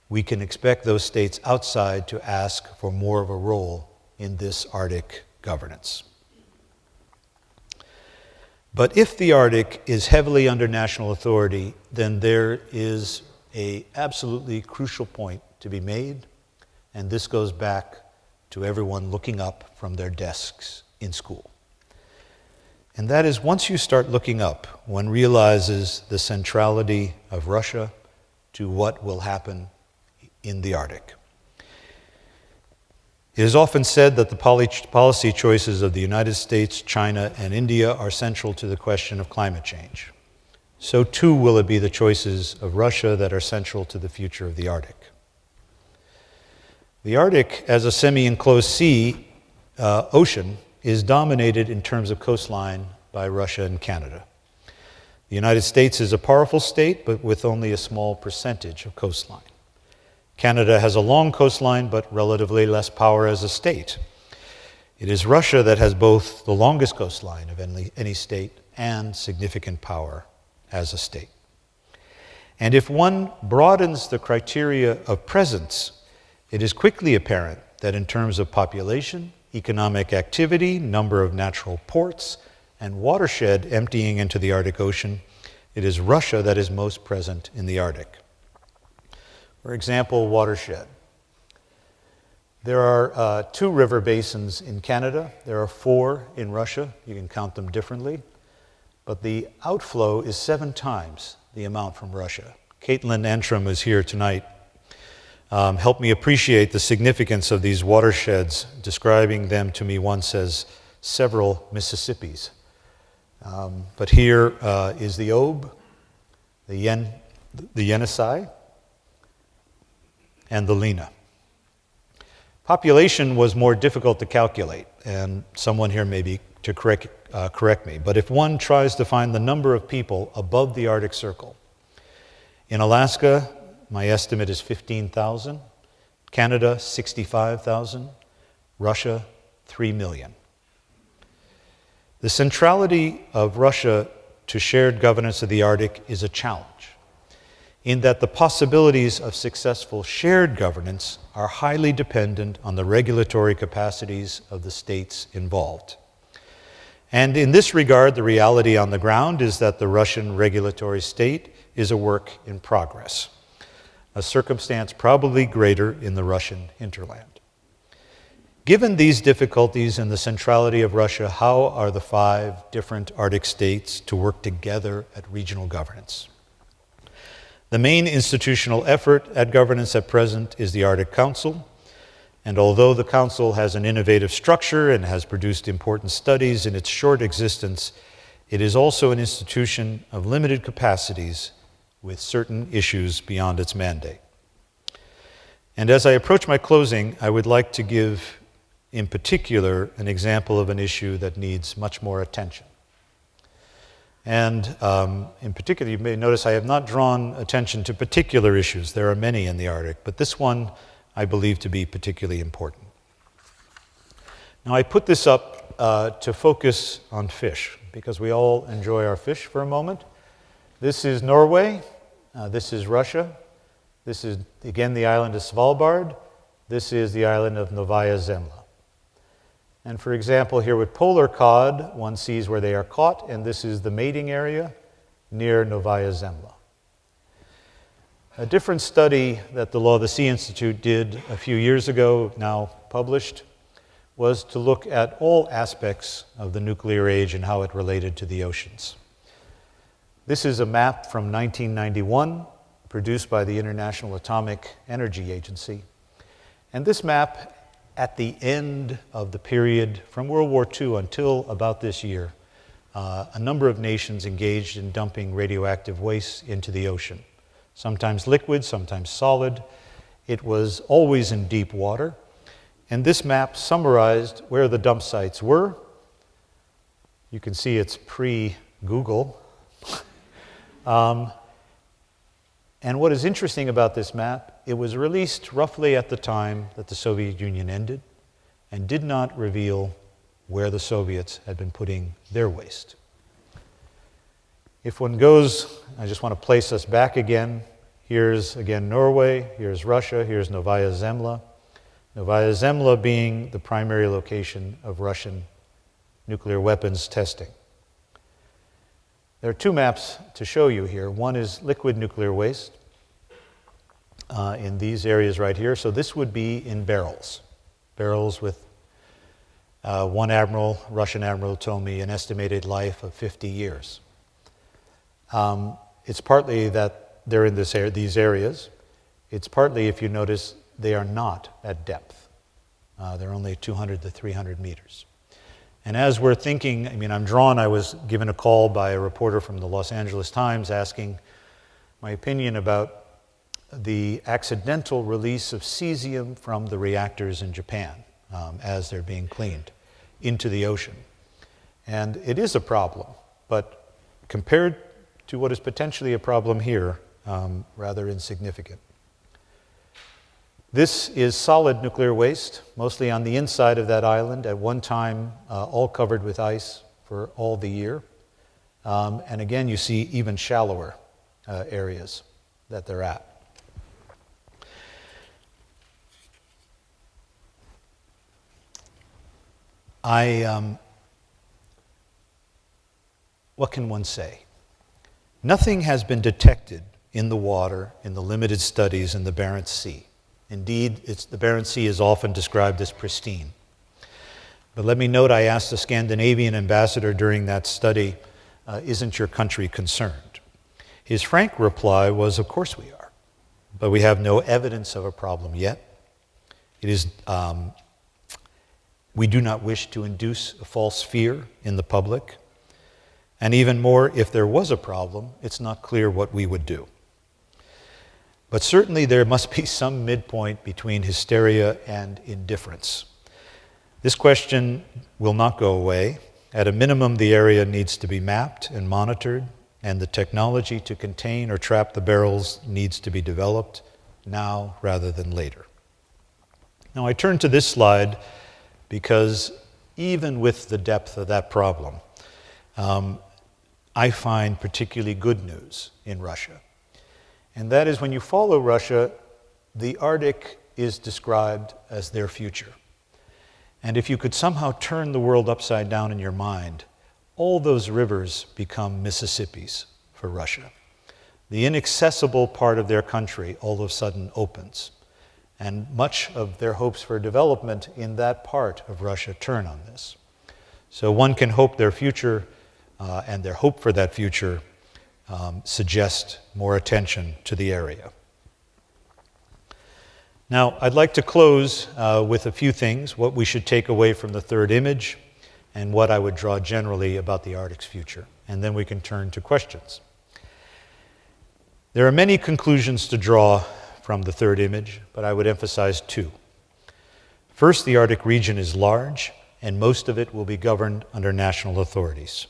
we can expect those states outside to ask for more of a role in this Arctic governance. But if the Arctic is heavily under national authority, then there is an absolutely crucial point to be made, and this goes back to everyone looking up from their desks in school. And that is, once you start looking up, one realizes the centrality of Russia to what will happen in the Arctic. It is often said that the policy choices of the United States, China, and India are central to the question of climate change. So too will it be the choices of Russia that are central to the future of the Arctic. The Arctic, as a semi-enclosed sea, ocean, is dominated in terms of coastline by Russia and Canada. The United States is a powerful state, but with only a small percentage of coastline. Canada has a long coastline, but relatively less power as a state. It is Russia that has both the longest coastline of any state and significant power as a state. And if one broadens the criteria of presence, it is quickly apparent that in terms of population, economic activity, number of natural ports, and watershed emptying into the Arctic Ocean, it is Russia that is most present in the Arctic. For example, watershed. There are 2 river basins in Canada. There are 4 in Russia. You can count them differently. But the outflow is 7 times the amount from Russia. Caitlin Antrim is here tonight. Helped me appreciate the significance of these watersheds, describing them to me once as several Mississippis. But here is the Ob, the Yenisei, and the Lena. Population was more difficult to calculate, and someone here may be to correct me, but if one tries to find the number of people above the Arctic Circle, in Alaska, my estimate is 15,000, Canada, 65,000, Russia, 3 million. The centrality of Russia to shared governance of the Arctic is a challenge. in that the possibilities of successful shared governance are highly dependent on the regulatory capacities of the states involved. And in this regard, the reality on the ground is that the Russian regulatory state is a work in progress, a circumstance probably greater in the Russian hinterland. Given these difficulties and the centrality of Russia, how are the 5 different Arctic states to work together at regional governance? The main institutional effort at governance at present is the Arctic Council, and although the Council has an innovative structure and has produced important studies in its short existence, it is also an institution of limited capacities with certain issues beyond its mandate. And as I approach my closing, I would like to give, in particular, an example of an issue that needs much more attention. And in particular, you may notice I have not drawn attention to particular issues. There are many in the Arctic, but this one I believe to be particularly important. Now, I put this up to focus on fish, because we all enjoy our fish for a moment. This is Norway. This is Russia. This is, again, the island of Svalbard. This is the island of Novaya Zemlya. And for example, here with polar cod, one sees where they are caught, and this is the mating area near Novaya Zemlya. A different study that the Law of the Sea Institute did a few years ago, now published, was to look at all aspects of the nuclear age and how it related to the oceans. This is a map from 1991, produced by the International Atomic Energy Agency. And this map, at the end of the period from World War II until about this year, a number of nations engaged in dumping radioactive waste into the ocean, sometimes liquid, sometimes solid. It was always in deep water. And this map summarized where the dump sites were. You can see it's pre-Google. And what is interesting about this map, it was released roughly at the time that the Soviet Union ended and did not reveal where the Soviets had been putting their waste. If one goes, I just want to place us back again. Here's again Norway, here's Russia, here's Novaya Zemlya. Novaya Zemlya being the primary location of Russian nuclear weapons testing. There are 2 maps to show you here. One is liquid nuclear waste in these areas right here. So this would be in barrels. Barrels with one admiral, Russian admiral, told me an estimated life of 50 years. It's partly that they're in these areas. It's partly, if you notice, they are not at depth. They're only 200 to 300 meters. And as we're thinking, I was given a call by a reporter from the Los Angeles Times asking my opinion about the accidental release of cesium from the reactors in Japan as they're being cleaned into the ocean. And it is a problem, but compared to what is potentially a problem here, rather insignificant. This is solid nuclear waste, mostly on the inside of that island, at one time all covered with ice for all the year. And again, you see even shallower areas that they're at. What can one say? Nothing has been detected in the water in the limited studies in the Barents Sea. Indeed, the Barents Sea is often described as pristine. But let me note, I asked the Scandinavian ambassador during that study, isn't your country concerned? His frank reply was, of course we are, but we have no evidence of a problem yet. We do not wish to induce a false fear in the public. And even more, if there was a problem, it's not clear what we would do. But certainly there must be some midpoint between hysteria and indifference. This question will not go away. At a minimum, the area needs to be mapped and monitored, and the technology to contain or trap the barrels needs to be developed now rather than later. Now, I turn to this slide because even with the depth of that problem, I find particularly good news in Russia. And that is, when you follow Russia, the Arctic is described as their future. And if you could somehow turn the world upside down in your mind, all those rivers become Mississippis for Russia. The inaccessible part of their country all of a sudden opens. And much of their hopes for development in that part of Russia turn on this. So one can hope their future and their hope for that future suggest more attention to the area. Now, I'd like to close with a few things, what we should take away from the third image, and what I would draw generally about the Arctic's future. And then we can turn to questions. There are many conclusions to draw from the third image, but I would emphasize two. First, the Arctic region is large, and most of it will be governed under national authorities.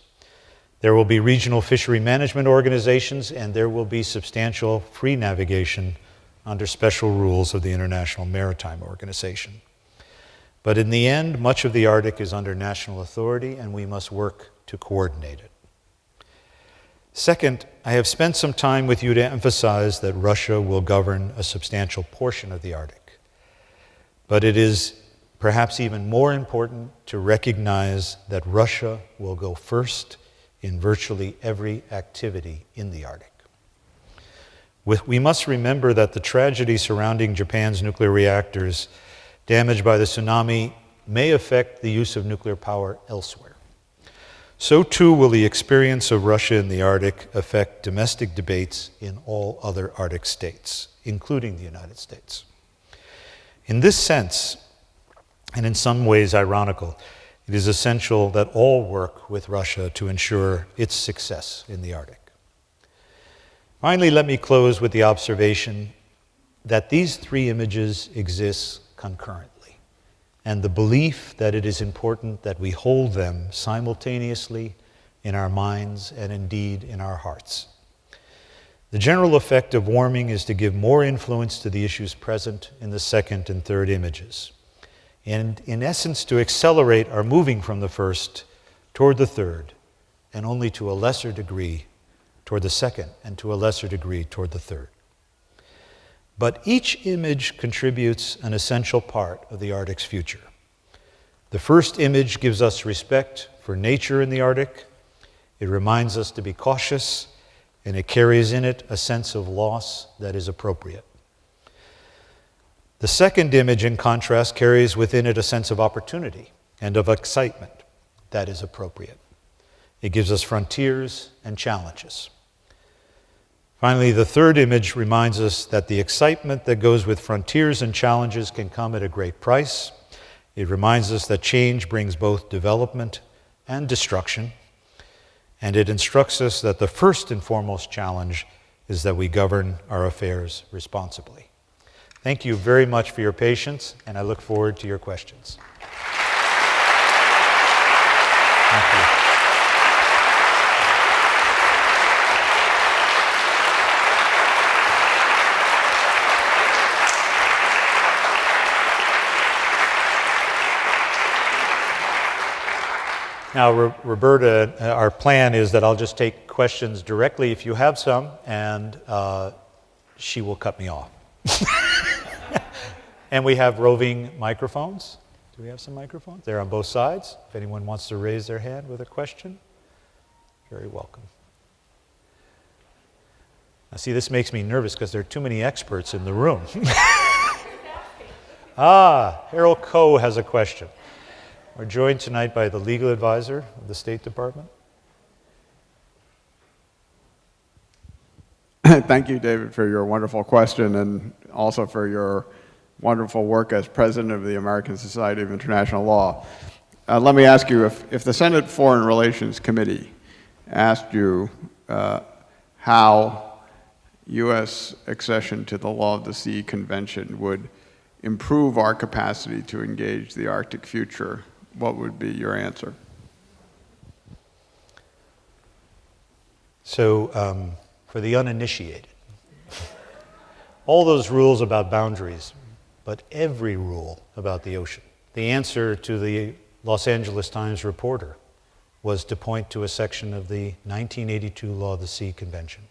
There will be regional fishery management organizations, and there will be substantial free navigation under special rules of the International Maritime Organization. But in the end, much of the Arctic is under national authority, and we must work to coordinate it. Second, I have spent some time with you to emphasize that Russia will govern a substantial portion of the Arctic. But it is perhaps even more important to recognize that Russia will go first in virtually every activity in the Arctic. We must remember that the tragedy surrounding Japan's nuclear reactors damaged by the tsunami may affect the use of nuclear power elsewhere. So too will the experience of Russia in the Arctic affect domestic debates in all other Arctic states, including the United States. In this sense, and in some ways ironical, it is essential that all work with Russia to ensure its success in the Arctic. Finally, let me close with the observation that these three images exist concurrently, and the belief that it is important that we hold them simultaneously in our minds and indeed in our hearts. The general effect of warming is to give more influence to the issues present in the second and third images, and in essence to accelerate our moving from the first toward the third, and only to a lesser degree toward the second, and to a lesser degree toward the third. But each image contributes an essential part of the Arctic's future. The first image gives us respect for nature in the Arctic. It reminds us to be cautious, and it carries in it a sense of loss that is appropriate. The second image, in contrast, carries within it a sense of opportunity and of excitement that is appropriate. It gives us frontiers and challenges. Finally, the third image reminds us that the excitement that goes with frontiers and challenges can come at a great price. It reminds us that change brings both development and destruction. And it instructs us that the first and foremost challenge is that we govern our affairs responsibly. Thank you very much for your patience, and I look forward to your questions. Thank you. Now, Roberta, our plan is that I'll just take questions directly if you have some, and she will cut me off. And we have roving microphones. Do we have some microphones? They're on both sides. If anyone wants to raise their hand with a question, very welcome. Now, see, this makes me nervous because there are too many experts in the room. Harold Coe has a question. We're joined tonight by the legal advisor of the State Department. Thank you, David, for your wonderful question and also for your wonderful work as president of the American Society of International Law. Let me ask you, if the Senate Foreign Relations Committee asked you how U.S. accession to the Law of the Sea Convention would improve our capacity to engage the Arctic future, what would be your answer? So, for the uninitiated, all those rules about boundaries, but every rule about the ocean. The answer to the Los Angeles Times reporter was to point to a section of the 1982 Law of the Sea Convention.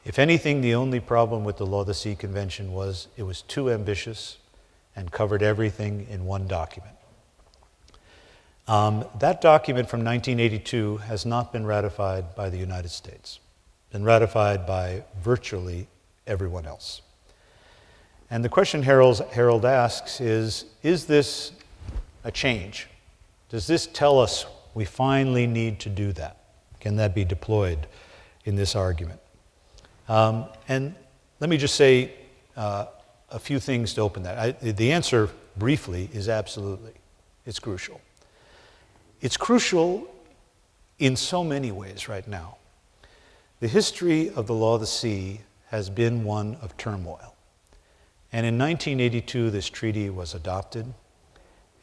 If anything, the only problem with the Law of the Sea Convention was it was too ambitious and covered everything in one document. That document from 1982 has not been ratified by the United States. It's been ratified by virtually everyone else. And the question Harold asks is this a change? Does this tell us we finally need to do that? Can that be deployed in this argument? And let me just say a few things to open that. The answer, briefly, is absolutely. It's crucial. It's crucial in so many ways right now. The history of the law of the sea has been one of turmoil. And in 1982, this treaty was adopted.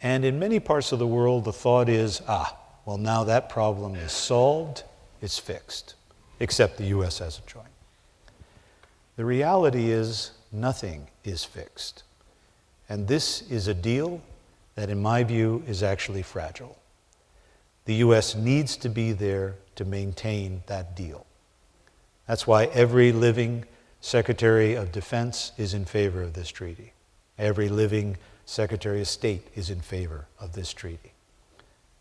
And in many parts of the world, the thought is, well, now that problem is solved, it's fixed, except the U.S. hasn't joined. The reality is nothing is fixed. And this is a deal that, in my view, is actually fragile. The U.S. needs to be there to maintain that deal. That's why every living Secretary of Defense is in favor of this treaty. Every living Secretary of State is in favor of this treaty.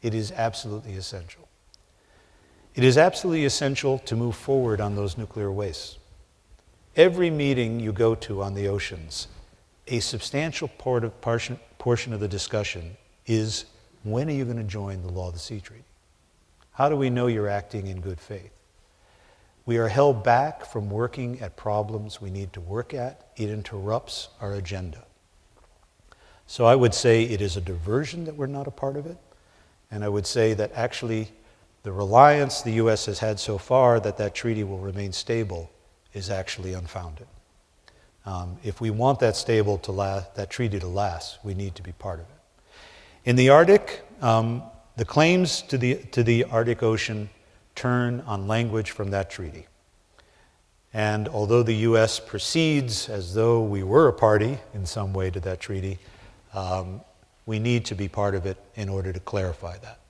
It is absolutely essential. It is absolutely essential to move forward on those nuclear wastes. Every meeting you go to on the oceans, a substantial portion of the discussion is, when are you going to join the Law of the Sea Treaty? How do we know you're acting in good faith? We are held back from working at problems we need to work at. It interrupts our agenda. So I would say it is a diversion that we're not a part of it. And I would say that actually the reliance the U.S. has had so far that that treaty will remain stable is actually unfounded. If we want that treaty to last, we need to be part of it. In the Arctic, the claims to the Arctic Ocean turn on language from that treaty. And although the U.S. proceeds as though we were a party in some way to that treaty, we need to be part of it in order to clarify that.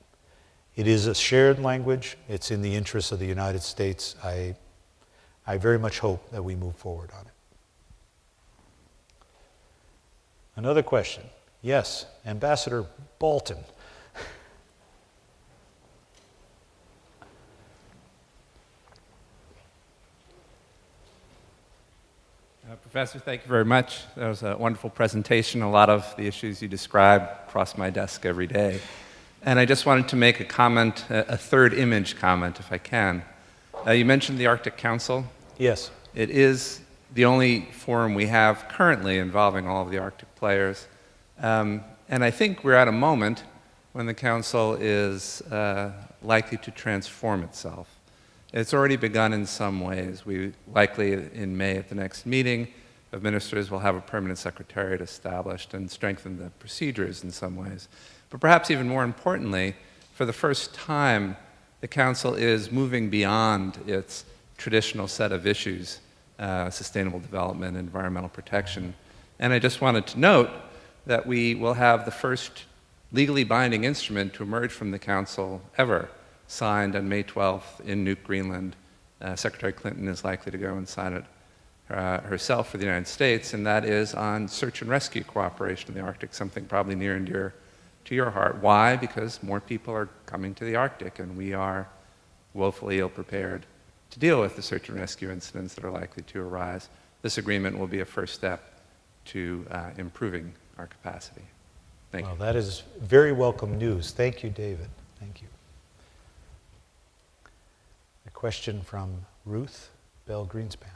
It is a shared language. It's in the interests of the United States. I very much hope that we move forward on it. Another question. Yes, Ambassador Bolton. Professor, thank you very much. That was a wonderful presentation. A lot of the issues you described cross my desk every day. And I just wanted to make a comment, a third image comment, if I can. You mentioned the Arctic Council. Yes. It is the only forum we have currently involving all of the Arctic players. And I think we're at a moment when the Council is likely to transform itself. It's already begun in some ways. We likely, in May at the next meeting of ministers, will have a permanent secretariat established and strengthen the procedures in some ways. But perhaps even more importantly, for the first time, the Council is moving beyond its traditional set of issues, sustainable development, environmental protection. And I just wanted to note that we will have the first legally binding instrument to emerge from the Council ever, signed on May 12th in Nuuk, Greenland. Secretary Clinton is likely to go and sign it herself for the United States, and that is on search and rescue cooperation in the Arctic, something probably near and dear to your heart. Why? Because more people are coming to the Arctic, and we are woefully ill-prepared to deal with the search and rescue incidents that are likely to arise. This agreement will be a first step to improving our capacity. Thank you. Well, that is very welcome news. Thank you, David. Thank you. A question from Ruth Bell Greenspan.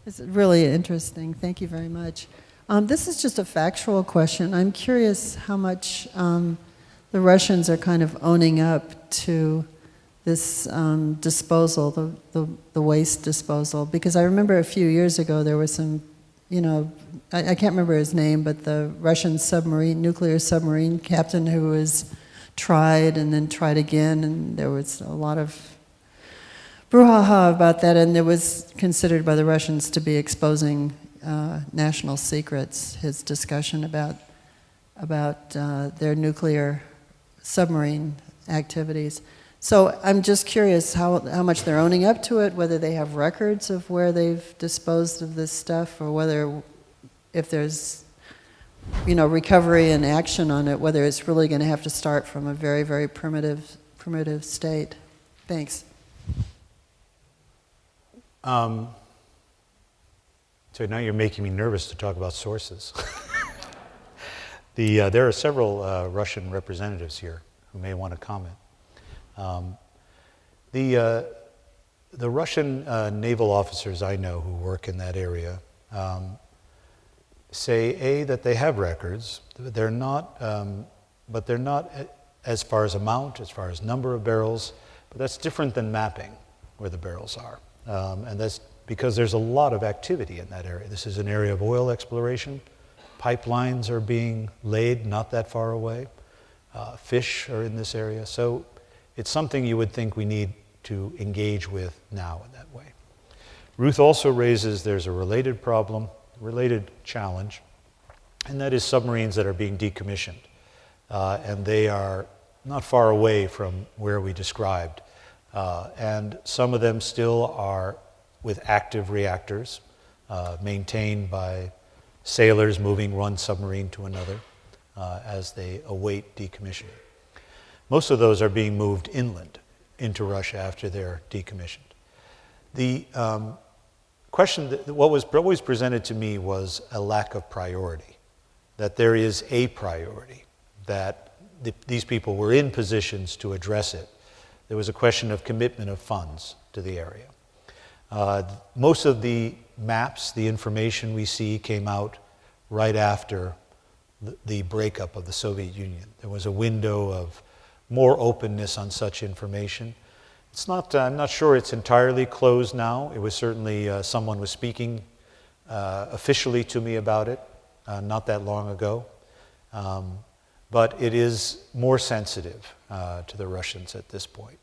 This is really interesting. Thank you very much. This is just a factual question. I'm curious how much the Russians are kind of owning up to this disposal, the waste disposal, because I remember a few years ago there was some, I can't remember his name, but the Russian nuclear submarine captain who was tried and then tried again, and there was a lot of brouhaha about that, and it was considered by the Russians to be exposing national secrets, his discussion about their nuclear submarine activities. So I'm just curious how much they're owning up to it, whether they have records of where they've disposed of this stuff, or whether, if there's, recovery and action on it, whether it's really going to have to start from a very, very primitive state. Thanks. So now you're making me nervous to talk about sources. There are several Russian representatives here who may want to comment. The Russian naval officers I know who work in that area say, that they have records. They're not, but they're not as far as amount, as far as number of barrels, but that's different than mapping where the barrels are. And that's because there's a lot of activity in that area. This is an area of oil exploration. Pipelines are being laid not that far away. Fish are in this area. So it's something you would think we need to engage with now in that way. Ruth also raises there's a related problem, related challenge, and that is submarines that are being decommissioned. And they are not far away from where we described. And some of them still are with active reactors, maintained by sailors moving one submarine to another as they await decommissioning. Most of those are being moved inland into Russia after they're decommissioned. The question, what was always presented to me was a lack of priority, that there is a priority, that these people were in positions to address it. There was a question of commitment of funds to the area. Most of the maps, the information we see came out right after the breakup of the Soviet Union. There was a window of more openness on such information. It's not, I'm not sure it's entirely closed now. It was certainly, someone was speaking officially to me about it not that long ago. But it is more sensitive to the Russians at this point.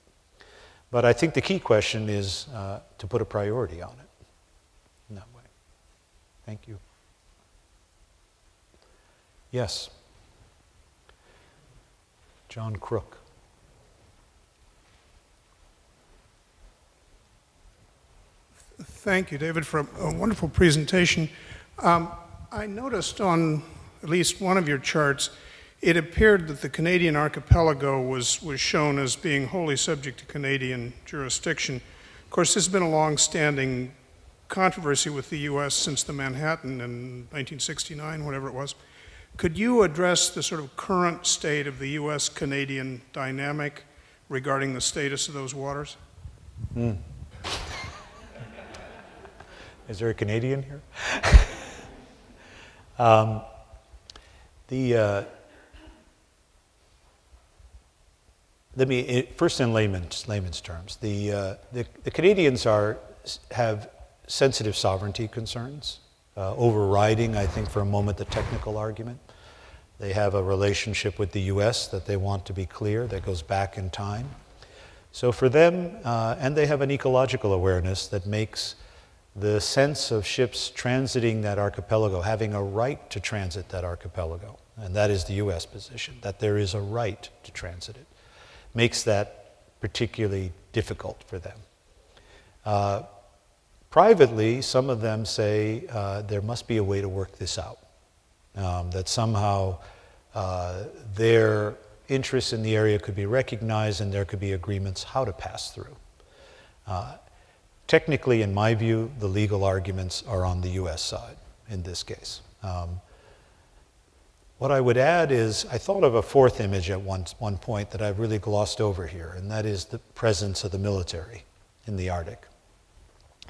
But I think the key question is to put a priority on it in that way. Thank you. Yes. John Crook. Thank you, David, for a wonderful presentation. I noticed on at least one of your charts, it appeared that the Canadian archipelago was shown as being wholly subject to Canadian jurisdiction. Of course, this has been a long-standing controversy with the U.S. since the Manhattan in 1969, whatever it was. Could you address the sort of current state of the U.S.-Canadian dynamic regarding the status of those waters? Is there a Canadian here? Let me, first in layman's terms, the Canadians have sensitive sovereignty concerns, overriding, I think, for a moment, the technical argument. They have a relationship with the U.S. that they want to be clear, that goes back in time. So for them, and they have an ecological awareness that makes the sense of ships transiting that archipelago, having a right to transit that archipelago, and that is the U.S. position, that there is a right to transit it, makes that particularly difficult for them. Privately, some of them say there must be a way to work this out, that somehow their interests in the area could be recognized and there could be agreements how to pass through. Technically, in my view, the legal arguments are on the U.S. side in this case. What I would add is, I thought of a fourth image at one point that I've really glossed over here, and that is the presence of the military in the Arctic.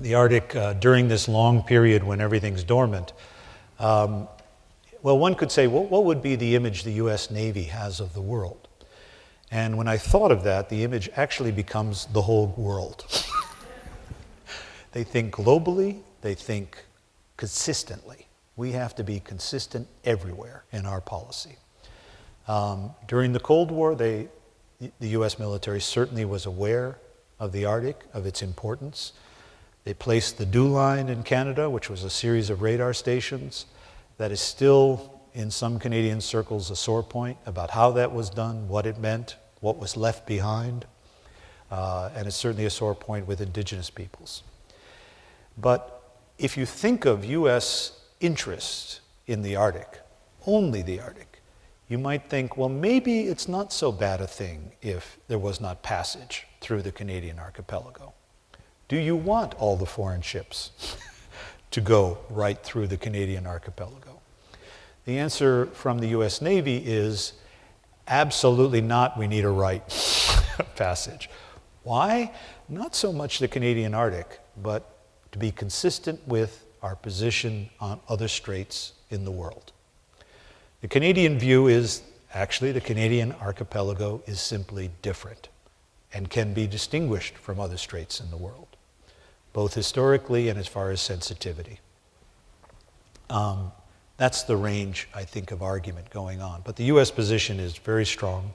The Arctic, during this long period when everything's dormant, well, one could say, what would be the image the U.S. Navy has of the world? And when I thought of that, the image actually becomes the whole world. They think globally, they think consistently. We have to be consistent everywhere in our policy. During the Cold War, the U.S. military certainly was aware of the Arctic, of its importance. They placed the DEW line in Canada, which was a series of radar stations that is still, in some Canadian circles, a sore point about how that was done, what it meant, what was left behind. and it's certainly a sore point with indigenous peoples. But if you think of U.S. interest in the Arctic, only the Arctic, you might think, well, maybe it's not so bad a thing if there was not passage through the Canadian archipelago. Do you want all the foreign ships to go right through the Canadian archipelago? The answer from the U.S. Navy is absolutely not. We need a right of passage. Why? Not so much the Canadian Arctic, but to be consistent with our position on other straits in the world. The Canadian view is actually the Canadian archipelago is simply different and can be distinguished from other straits in the world, both historically and as far as sensitivity. That's the range, I think, of argument going on. But the U.S. position is very strong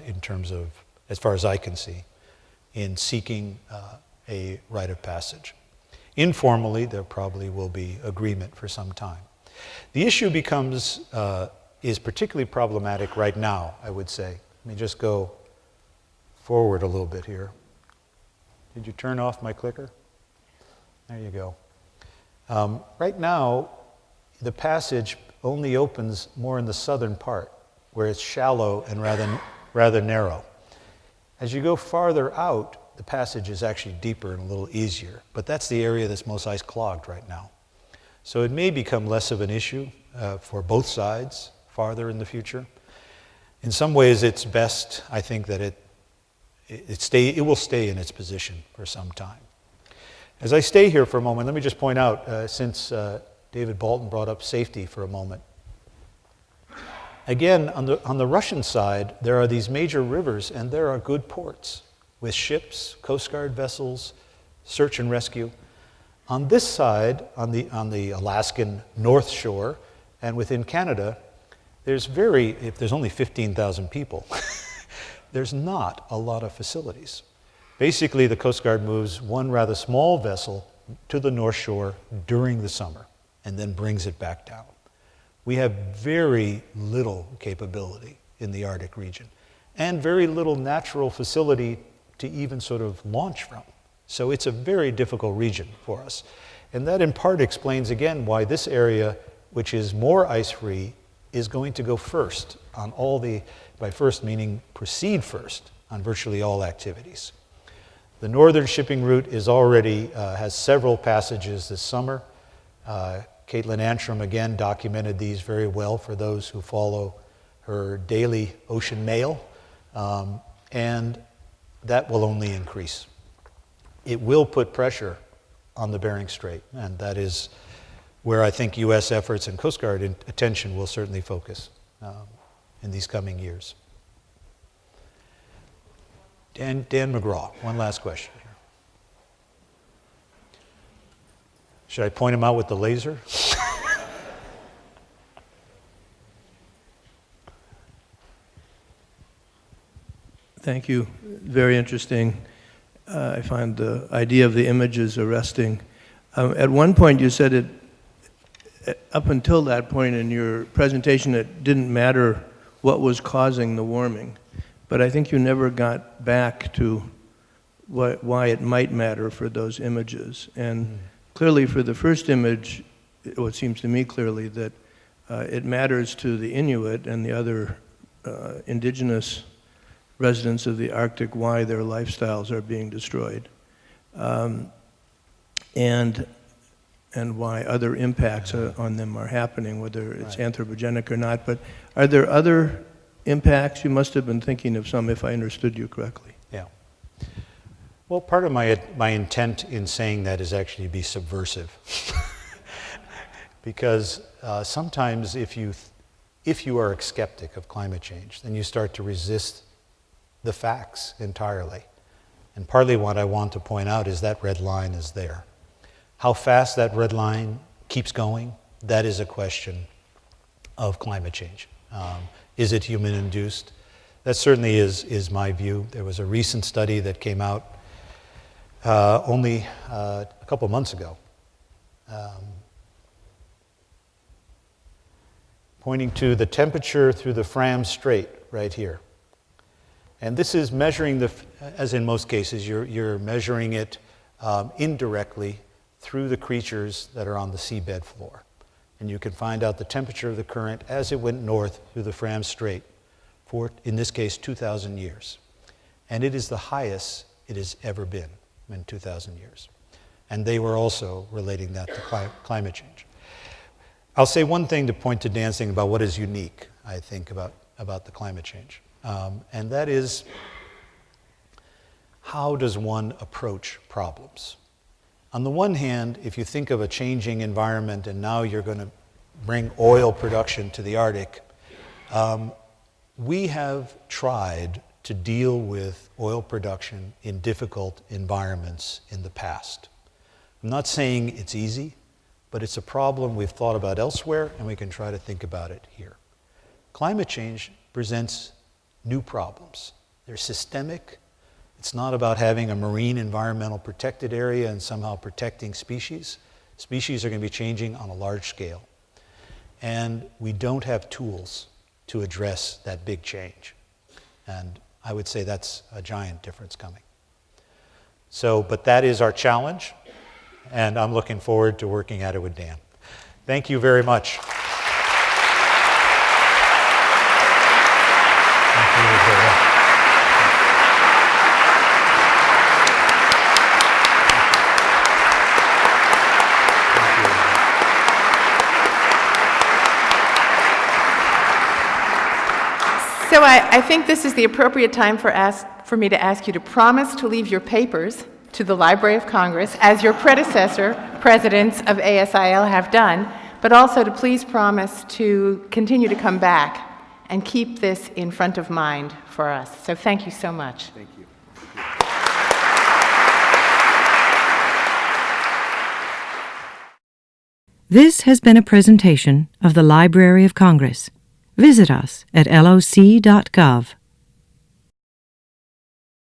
in terms of, as far as I can see, in seeking a rite of passage. Informally, there probably will be agreement for some time. The issue becomes, is particularly problematic right now, I would say. Let me just go forward a little bit here. Did you turn off my clicker? There you go. Right now, the passage only opens more in the southern part, where it's shallow and rather narrow. As you go farther out, the passage is actually deeper and a little easier, but that's the area that's most ice clogged right now. So it may become less of an issue for both sides farther in the future. In some ways, it's best, I think, that it will stay in its position for some time. As I stay here for a moment, let me just point out, since David Bolton brought up safety for a moment. Again, on the Russian side, there are these major rivers, and there are good ports with ships, Coast Guard vessels, search and rescue. On this side, on the Alaskan North Shore, and within Canada, if there's only 15,000 people, there's not a lot of facilities. Basically, the Coast Guard moves one rather small vessel to the North Shore during the summer and then brings it back down. We have very little capability in the Arctic region and very little natural facility to even sort of launch from. So it's a very difficult region for us. And that in part explains again why this area, which is more ice-free, is going to go first on by first meaning proceed first on virtually all activities. The northern shipping route is already has several passages this summer. Caitlin Antrim again documented these very well for those who follow her daily ocean mail, and that will only increase. It will put pressure on the Bering Strait, and that is where I think U.S. efforts and Coast Guard attention will certainly focus in these coming years. Dan McGraw, one last question here. Should I point him out with the laser? Thank you. Very interesting. I find the idea of the images arresting. At one point you said up until that point in your presentation, it didn't matter what was causing the warming. But I think you never got back to why it might matter for those images. And clearly for the first image, it seems to me clearly that it matters to the Inuit and the other indigenous residents of the Arctic why their lifestyles are being destroyed. And why other impacts on them are happening, whether it's anthropogenic or not. But are there other impacts? You must have been thinking of some, if I understood you correctly. Yeah. Well, part of my intent in saying that is actually to be subversive. Because sometimes if you are a skeptic of climate change, then you start to resist the facts entirely. And partly what I want to point out is that red line is there. How fast that red line keeps going, that is a question of climate change. Is it human-induced? That certainly is my view. There was a recent study that came out only a couple months ago, pointing to the temperature through the Fram Strait right here. And this is measuring as in most cases, you're measuring it indirectly through the creatures that are on the seabed floor. And you can find out the temperature of the current as it went north through the Fram Strait for, in this case, 2,000 years. And it is the highest it has ever been in 2,000 years. And they were also relating that to climate change. I'll say one thing to point to Dan's thing about what is unique, I think, about the climate change. And that is, how does one approach problems? On the one hand, if you think of a changing environment and now you're going to bring oil production to the Arctic, we have tried to deal with oil production in difficult environments in the past. I'm not saying it's easy, but it's a problem we've thought about elsewhere, and we can try to think about it here. Climate change presents new problems. They're systemic. It's not about having a marine environmental protected area and somehow protecting species. Species are going to be changing on a large scale. And we don't have tools to address that big change. And I would say that's a giant difference coming. So, but that is our challenge, and I'm looking forward to working at it with Dan. Thank you very much. So I think this is the appropriate time for me to ask you to promise to leave your papers to the Library of Congress, as your predecessor, presidents of ASIL, have done, but also to please promise to continue to come back and keep this in front of mind for us. So thank you so much. Thank you. This has been a presentation of the Library of Congress. Visit us at loc.gov.